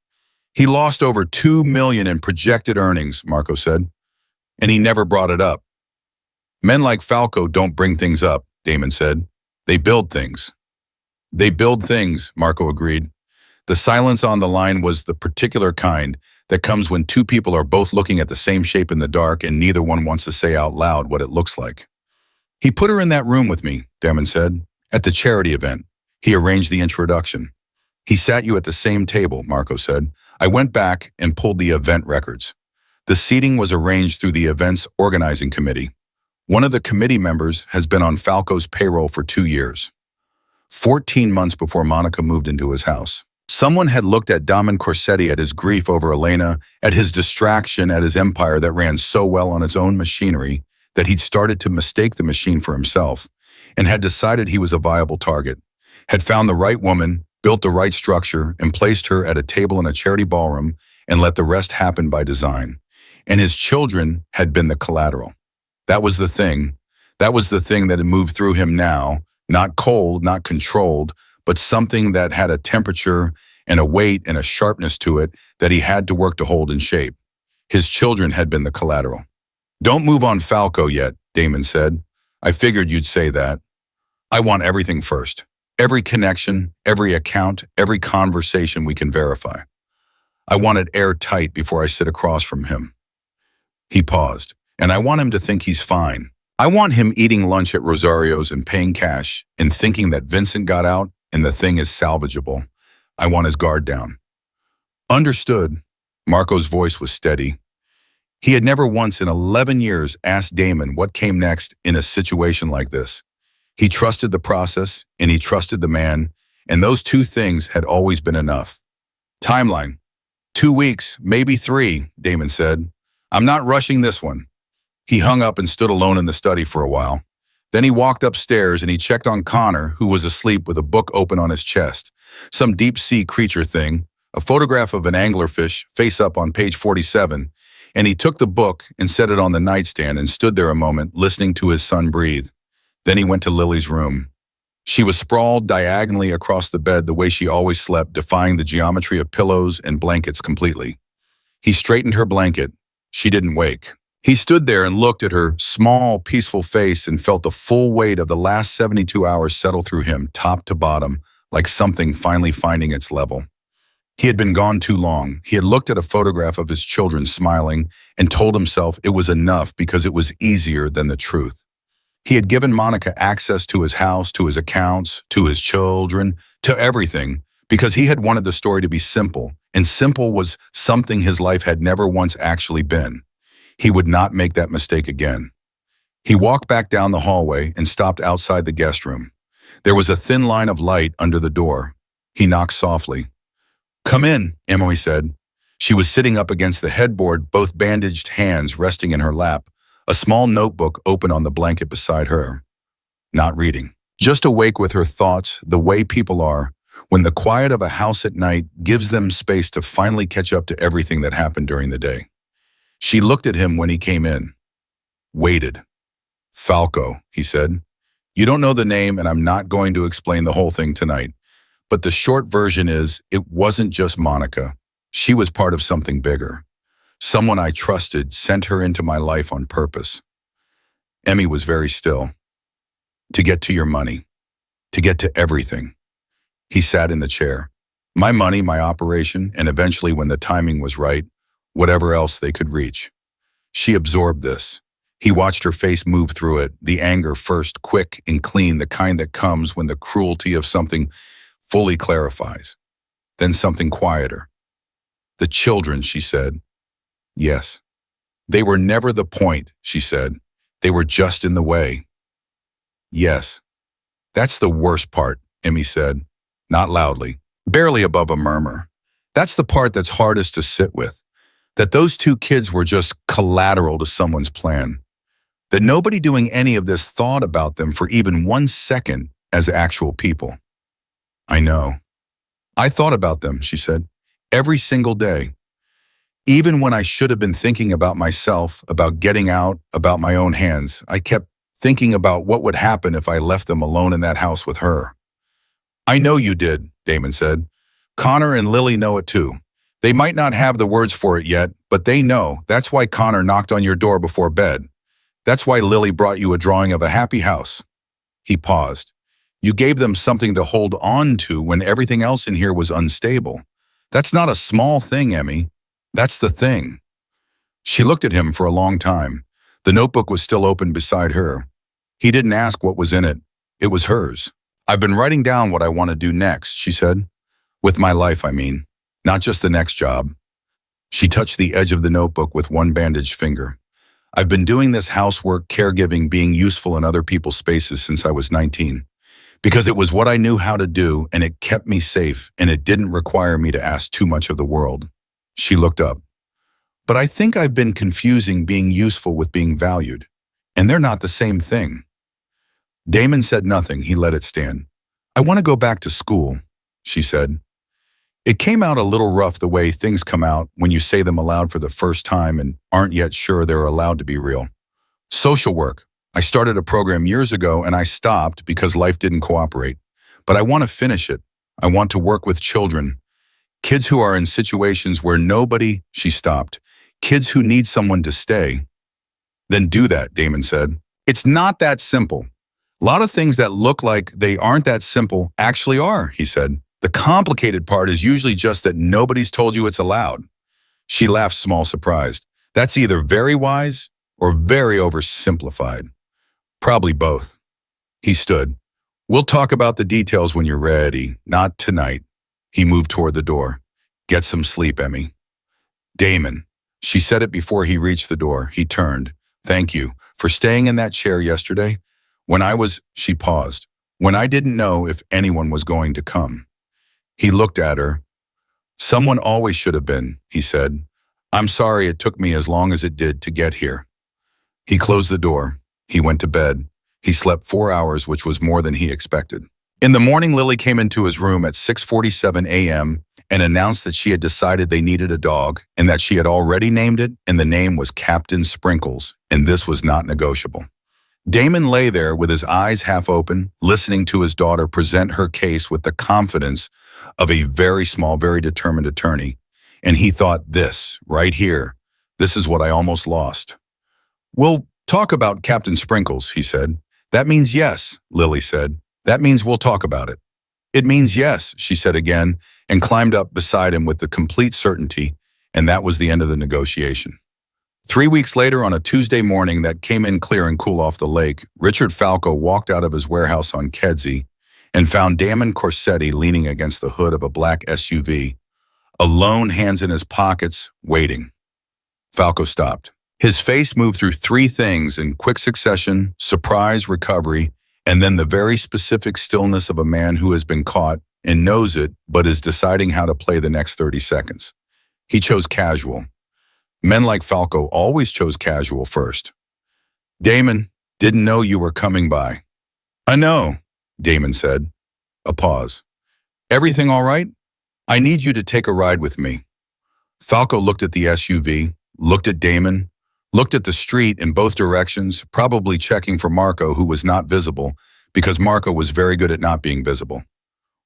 "He lost over $2 million in projected earnings," Marco said, "and he never brought it up." "Men like Falco don't bring things up," Damon said. "They build things." "They build things," Marco agreed. The silence on the line was the particular kind that comes when 2 people are both looking at the same shape in the dark and neither one wants to say out loud what it looks like. "He put her in that room with me," Damon said, "at the charity event. He arranged the introduction." "He sat you at the same table," Marco said. "I went back and pulled the event records. The seating was arranged through the event's organizing committee. One of the committee members has been on Falco's payroll for 2 years. 14 months before Monica moved into his house. Someone had looked at Damon Corsetti, at his grief over Elena, at his distraction, at his empire that ran so well on its own machinery that he'd started to mistake the machine for himself, and had decided he was a viable target, had found the right woman, built the right structure, and placed her at a table in a charity ballroom and let the rest happen by design. And his children had been the collateral. That was the thing. That was the thing that had moved through him now, not cold, not controlled, but something that had a temperature and a weight and a sharpness to it that he had to work to hold in shape. His children had been the collateral. "Don't move on Falco yet," Damon said. "I figured you'd say that. I want everything first. Every connection, every account, every conversation we can verify. I want it airtight before I sit across from him." He paused. "And I want him to think he's fine. I want him eating lunch at Rosario's and paying cash and thinking that Vincent got out and the thing is salvageable. I want his guard down." "Understood." Marco's voice was steady. He had never once in 11 years asked Damon what came next in a situation like this. He trusted the process and he trusted the man, and those two things had always been enough. Timeline. 2 weeks, maybe 3, Damon said. I'm not rushing this one. He hung up and stood alone in the study for a while. Then he walked upstairs and he checked on Connor, who was asleep with a book open on his chest. Some deep-sea creature thing, a photograph of an anglerfish, face up on page 47, and he took the book and set it on the nightstand and stood there a moment, listening to his son breathe. Then he went to Lily's room. She was sprawled diagonally across the bed the way she always slept, defying the geometry of pillows and blankets completely. He straightened her blanket. She didn't wake. He stood there and looked at her small, peaceful face and felt the full weight of the last 72 hours settle through him, top to bottom, like something finally finding its level. He had been gone too long. He had looked at a photograph of his children smiling and told himself it was enough because it was easier than the truth. He had given Monica access to his house, to his accounts, to his children, to everything, because he had wanted the story to be simple, and simple was something his life had never once actually been. He would not make that mistake again. He walked back down the hallway and stopped outside the guest room. There was a thin line of light under the door. He knocked softly. "Come in," Emily said. She was sitting up against the headboard, both bandaged hands resting in her lap, a small notebook open on the blanket beside her. Not reading. Just awake with her thoughts the way people are, when the quiet of a house at night gives them space to finally catch up to everything that happened during the day. She looked at him when he came in. Waited. "Falco," he said. "You don't know the name, and I'm not going to explain the whole thing tonight. But the short version is, it wasn't just Monica. She was part of something bigger. Someone I trusted sent her into my life on purpose." Emmy was very still. "To get to your money. To get to everything." He sat in the chair. "My money, my operation, and eventually when the timing was right, whatever else they could reach." She absorbed this. He watched her face move through it, the anger first, quick and clean, the kind that comes when the cruelty of something fully clarifies. Then something quieter. "The children," she said. "Yes. They were never the point," she said. "They were just in the way." "Yes. That's the worst part," Emmy said, not loudly, barely above a murmur. "That's the part that's hardest to sit with. That those two kids were just collateral to someone's plan. That nobody doing any of this thought about them for even 1 second as actual people." "I know. I thought about them," she said, "every single day. Even when I should have been thinking about myself, about getting out, about my own hands, I kept thinking about what would happen if I left them alone in that house with her." "I know you did," Damon said. "Connor and Lily know it too. They might not have the words for it yet, but they know. That's why Connor knocked on your door before bed. That's why Lily brought you a drawing of a happy house." He paused. "You gave them something to hold on to when everything else in here was unstable. That's not a small thing, Emmy. That's the thing." She looked at him for a long time. The notebook was still open beside her. He didn't ask what was in it. It was hers. "I've been writing down what I want to do next," she said. "With my life, I mean. Not just the next job." She touched the edge of the notebook with one bandaged finger. "I've been doing this housework, caregiving, being useful in other people's spaces since I was 19. Because it was what I knew how to do, and it kept me safe, and it didn't require me to ask too much of the world." She looked up. "But I think I've been confusing being useful with being valued, and they're not the same thing." Damon said nothing. He let it stand. "I want to go back to school," she said. It came out a little rough the way things come out when you say them aloud for the first time and aren't yet sure they're allowed to be real. "Social work. I started a program years ago and I stopped because life didn't cooperate. But I want to finish it. I want to work with children. Kids who are in situations where nobody," she stopped. "Kids who need someone to stay." "Then do that," Damon said. "It's not that simple. A lot of things that look like they aren't that simple actually are," he said. "The complicated part is usually just that nobody's told you it's allowed." She laughed, small, surprised. "That's either very wise or very oversimplified." "Probably both." He stood. "We'll talk about the details when you're ready, not tonight." He moved toward the door. "Get some sleep, Emmy." "Damon, She said it before he reached the door. He turned. Thank you for staying in that chair yesterday. She paused. When I didn't know if anyone was going to come. He looked at her. Someone always should have been, he said. I'm sorry it took me as long as it did to get here. He closed the door. He went to bed. He slept 4 hours, which was more than he expected. In the morning, Lily came into his room at 6:47 a.m. and announced that she had decided they needed a dog and that she had already named it, and the name was Captain Sprinkles, and this was not negotiable. Damon lay there with his eyes half open, listening to his daughter present her case with the confidence of a very small, very determined attorney, and he thought, this, right here, this is what I almost lost. We'll talk about Captain Sprinkles, he said. That means yes, Lily said. That means we'll talk about it. It means yes, she said again, and climbed up beside him with the complete certainty, and that was the end of the negotiation. 3 weeks later, on a Tuesday morning that came in clear and cool off the lake, Richard Falco walked out of his warehouse on Kedzie and found Damon Corsetti leaning against the hood of a black SUV, alone, hands in his pockets, waiting. Falco stopped. His face moved through 3 things in quick succession: surprise, recovery, and then the very specific stillness of a man who has been caught and knows it, but is deciding how to play the next 30 seconds. He chose casual. Men like Falco always chose casual first. Damon, didn't know you were coming by. I know, Damon said. A pause. Everything all right? I need you to take a ride with me. Falco looked at the SUV, looked at Damon, looked at the street in both directions, probably checking for Marco, who was not visible, because Marco was very good at not being visible.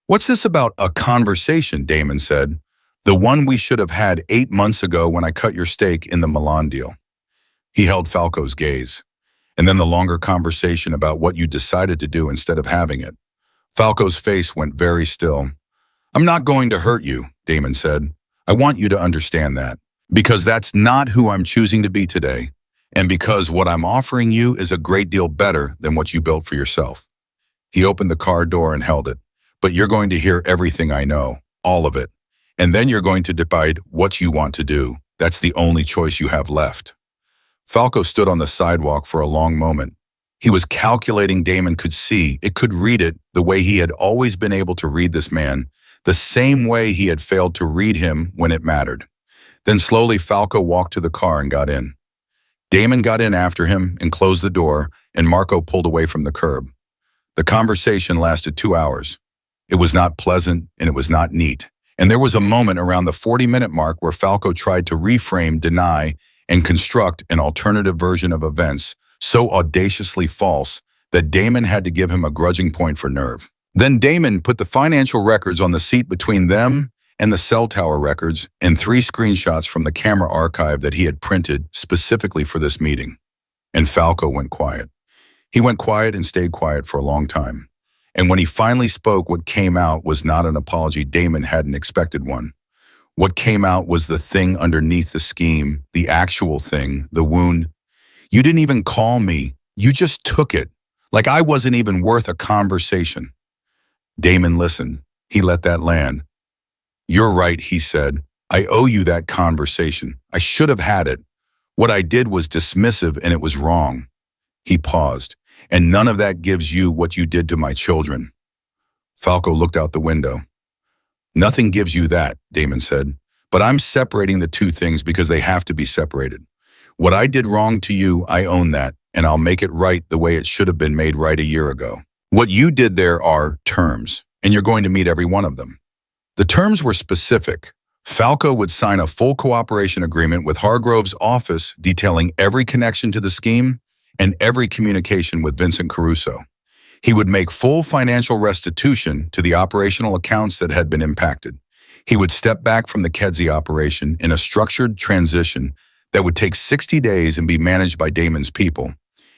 What's this about a conversation, Damon said. The one we should have had 8 months ago when I cut your steak in the Milan deal. He held Falco's gaze. And then the longer conversation about what you decided to do instead of having it. Falco's face went very still. I'm not going to hurt you, Damon said. I want you to understand that. Because that's not who I'm choosing to be today, and because what I'm offering you is a great deal better than what you built for yourself. He opened the car door and held it. But you're going to hear everything I know, all of it, and then you're going to decide what you want to do. That's the only choice you have left. Falco stood on the sidewalk for a long moment. He was calculating. Damon could see, it could read it the way he had always been able to read this man, the same way he had failed to read him when it mattered. Then slowly Falco walked to the car and got in. Damon got in after him and closed the door, and Marco pulled away from the curb. The conversation lasted 2 hours. It was not pleasant and it was not neat. And there was a moment around the 40-minute mark where Falco tried to reframe, deny, and construct an alternative version of events so audaciously false that Damon had to give him a grudging point for nerve. Then Damon put the financial records on the seat between them and the cell tower records and 3 screenshots from the camera archive that he had printed specifically for this meeting. And Falco went quiet. He went quiet and stayed quiet for a long time. And when he finally spoke, what came out was not an apology. Damon hadn't expected one. What came out was the thing underneath the scheme, the actual thing, the wound. You didn't even call me. You just took it. Like I wasn't even worth a conversation. Damon listened. He let that land. You're right, he said. I owe you that conversation. I should have had it. What I did was dismissive and it was wrong. He paused. And none of that gives you what you did to my children. Falco looked out the window. Nothing gives you that, Damon said. But I'm separating the 2 things because they have to be separated. What I did wrong to you, I own that, and I'll make it right the way it should have been made right a year ago. What you did there are terms, and you're going to meet every one of them. The terms were specific. Falco would sign a full cooperation agreement with Hargrove's office detailing every connection to the scheme and every communication with Vincent Caruso. He would make full financial restitution to the operational accounts that had been impacted. He would step back from the Kedzie operation in a structured transition that would take 60 days and be managed by Damon's people.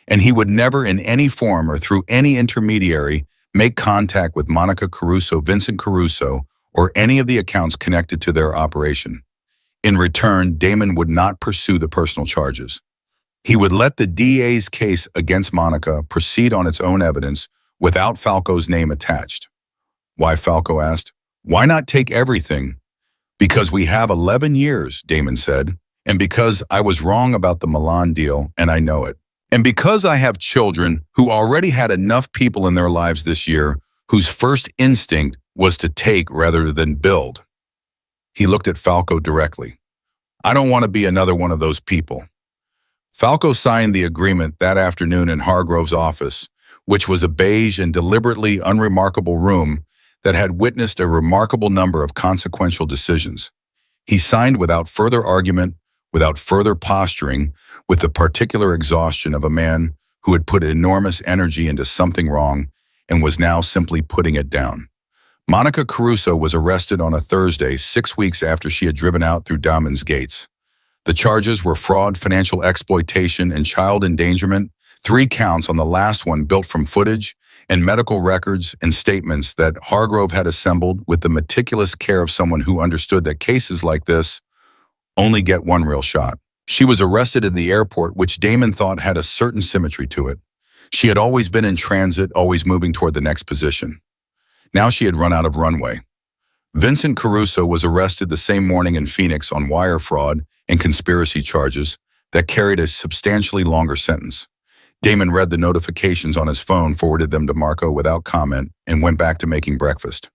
And he would never in any form or through any intermediary make contact with Monica Caruso, Vincent Caruso, or any of the accounts connected to their operation. In return, Damon would not pursue the personal charges. He would let the DA's case against Monica proceed on its own evidence without Falco's name attached. Why, Falco asked. Why not take everything? Because we have 11 years, Damon said, And because I was wrong about the Milan deal, and I know it. And because I have children who already had enough people in their lives this year whose first instinct was to take rather than build. He looked at Falco directly. I don't want to be another one of those people. Falco signed the agreement that afternoon in Hargrove's office, which was a beige and deliberately unremarkable room that had witnessed a remarkable number of consequential decisions. He signed without further argument, without further posturing, with the particular exhaustion of a man who had put enormous energy into something wrong and was now simply putting it down. Monica Caruso was arrested on a Thursday, 6 weeks after she had driven out through Damon's gates. The charges were fraud, financial exploitation, and child endangerment, 3 counts on the last one built from footage and medical records and statements that Hargrove had assembled with the meticulous care of someone who understood that cases like this only get one real shot. She was arrested in the airport, which Damon thought had a certain symmetry to it. She had always been in transit, always moving toward the next position. Now she had run out of runway. Vincent Caruso was arrested the same morning in Phoenix on wire fraud and conspiracy charges that carried a substantially longer sentence. Damon read the notifications on his phone, forwarded them to Marco without comment, and went back to making breakfast.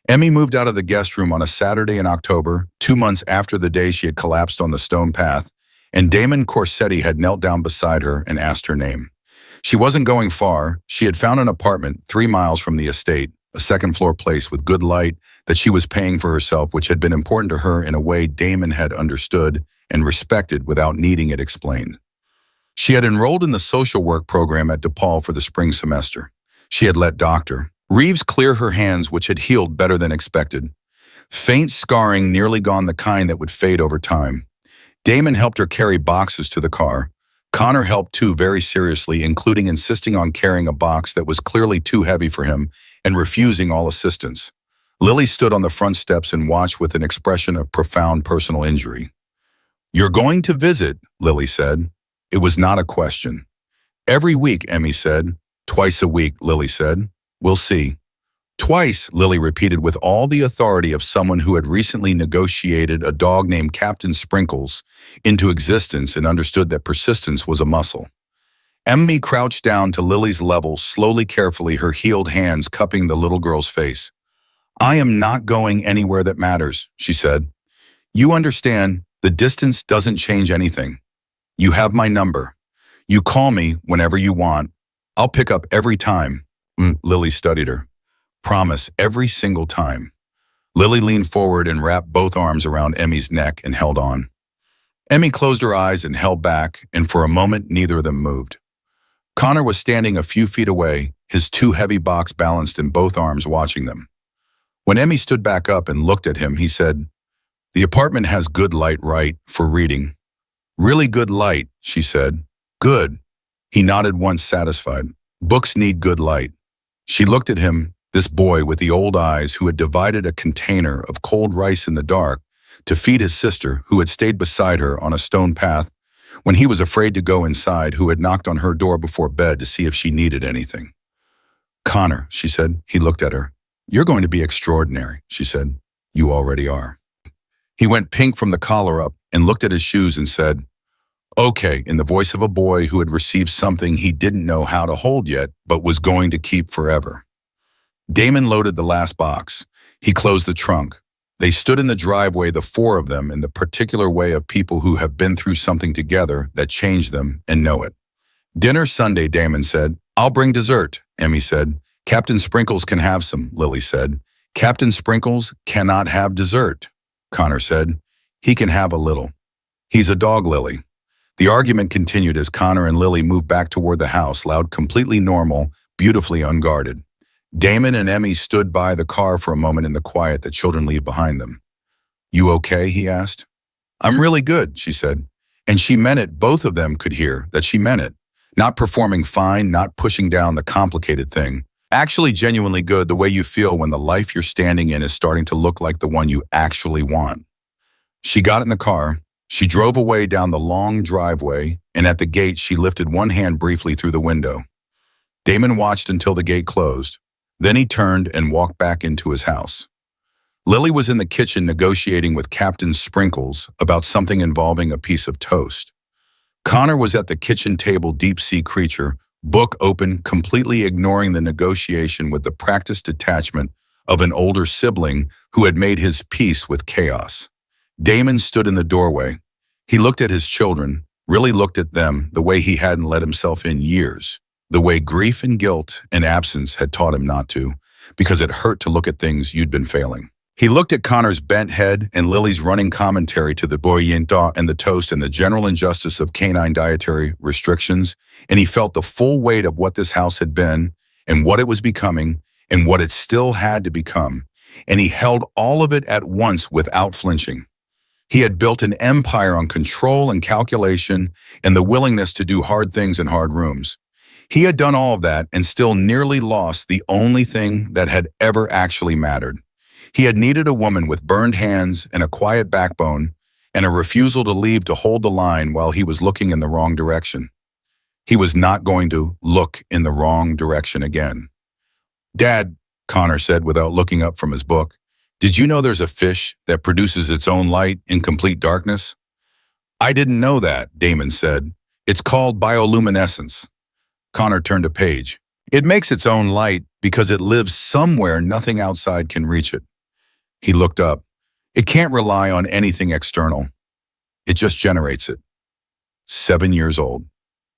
Emmy moved out of the guest room on a Saturday in October, 2 months after the day she had collapsed on the stone path, and Damon Corsetti had knelt down beside her and asked her name. She wasn't going far. She had found an apartment 3 miles from the estate, a second-floor place with good light that she was paying for herself, which had been important to her in a way Damon had understood and respected without needing it explained. She had enrolled in the social work program at DePaul for the spring semester. She had let Dr. Reeves clear her hands, which had healed better than expected. Faint scarring, nearly gone, the kind that would fade over time. Damon helped her carry boxes to the car. Connor helped too, very seriously, including insisting on carrying a box that was clearly too heavy for him and refusing all assistance. Lily stood on the front steps and watched with an expression of profound personal injury. "You're going to visit," Lily said. It was not a question. "Every week," Emmy said. "Twice a week," Lily said. "We'll see." "Twice," Lily repeated with all the authority of someone who had recently negotiated a dog named Captain Sprinkles into existence and understood that persistence was a muscle. Emmy crouched down to Lily's level, slowly, carefully, her healed hands cupping the little girl's face. "I am not going anywhere that matters," she said. "You understand, the distance doesn't change anything. You have my number. You call me whenever you want. I'll pick up every time." Lily studied her. "Promise, every single time." Lily leaned forward and wrapped both arms around Emmy's neck and held on. Emmy closed her eyes and held back, and for a moment neither of them moved. Connor was standing a few feet away, his too heavy box balanced in both arms, watching them. When Emmy stood back up and looked at him, he said, "The apartment has good light, right, for reading?" "Really good light," she said. "Good." He nodded once, satisfied. "Books need good light." She looked at him, this boy with the old eyes who had divided a container of cold rice in the dark to feed his sister, who had stayed beside her on a stone path when he was afraid to go inside, who had knocked on her door before bed to see if she needed anything. "Connor," she said. He looked at her. "You're going to be extraordinary," she said. "You already are." He went pink from the collar up and looked at his shoes and said, "Okay," in the voice of a boy who had received something he didn't know how to hold yet, but was going to keep forever. Damon loaded the last box. He closed the trunk. They stood in the driveway, the 4 of them, in the particular way of people who have been through something together that changed them and know it. "Dinner Sunday," Damon said. "I'll bring dessert," Emmy said. "Captain Sprinkles can have some," Lily said. "Captain Sprinkles cannot have dessert," Connor said. "He can have a little. He's a dog, Lily." The argument continued as Connor and Lily moved back toward the house, loud, completely normal, beautifully unguarded. Damon and Emmy stood by the car for a moment in the quiet that children leave behind them. "You okay?" he asked. "I'm really good," she said. And she meant it. Both of them could hear that she meant it. Not performing fine, not pushing down the complicated thing. Actually genuinely good, the way you feel when the life you're standing in is starting to look like the one you actually want. She got in the car. She drove away down the long driveway, and at the gate she lifted one hand briefly through the window. Damon watched until the gate closed. Then he turned and walked back into his house. Lily was in the kitchen negotiating with Captain Sprinkles about something involving a piece of toast. Connor was at the kitchen table, deep-sea creature, book open, completely ignoring the negotiation with the practiced detachment of an older sibling who had made his peace with chaos. Damon stood in the doorway. He looked at his children, really looked at them the way he hadn't let himself in years, the way grief and guilt and absence had taught him not to, because it hurt to look at things you'd been failing. He looked at Connor's bent head and Lily's running commentary to the boyenta and the toast and the general injustice of canine dietary restrictions, and he felt the full weight of what this house had been and what it was becoming and what it still had to become, and he held all of it at once without flinching. He had built an empire on control and calculation and the willingness to do hard things in hard rooms. He had done all of that and still nearly lost the only thing that had ever actually mattered. He had needed a woman with burned hands and a quiet backbone and a refusal to leave to hold the line while he was looking in the wrong direction. He was not going to look in the wrong direction again. "Dad," Connor said without looking up from his book, "did you know there's a fish that produces its own light in complete darkness?" "I didn't know that," Damon said. "It's called bioluminescence." Connor turned a page. "It makes its own light because it lives somewhere nothing outside can reach it." He looked up. "It can't rely on anything external. It just generates it." 7 years old.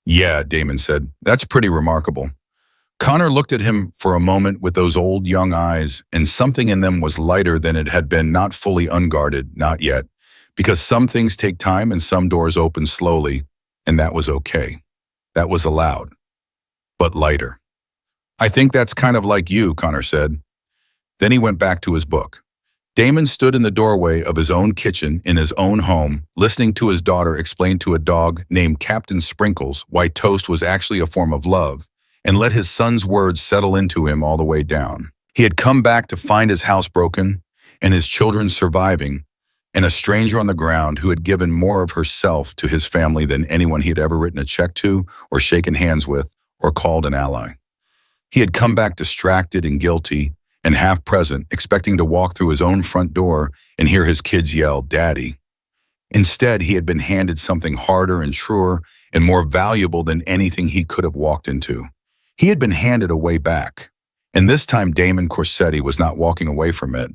"Yeah," Damon said. "That's pretty remarkable." Connor looked at him for a moment with those old young eyes, and something in them was lighter than it had been, not fully unguarded, not yet, because some things take time and some doors open slowly, and that was okay. That was allowed. But lighter. "I think that's kind of like you," Connor said. Then he went back to his book. Damon stood in the doorway of his own kitchen in his own home, listening to his daughter explain to a dog named Captain Sprinkles why toast was actually a form of love, and let his son's words settle into him all the way down. He had come back to find his house broken, and his children surviving, and a stranger on the ground who had given more of herself to his family than anyone he had ever written a check to, or shaken hands with, or called an ally. He had come back distracted and guilty, and half present, expecting to walk through his own front door and hear his kids yell, "Daddy." Instead, he had been handed something harder and truer and more valuable than anything he could have walked into. He had been handed a way back. And this time Damon Corsetti was not walking away from it.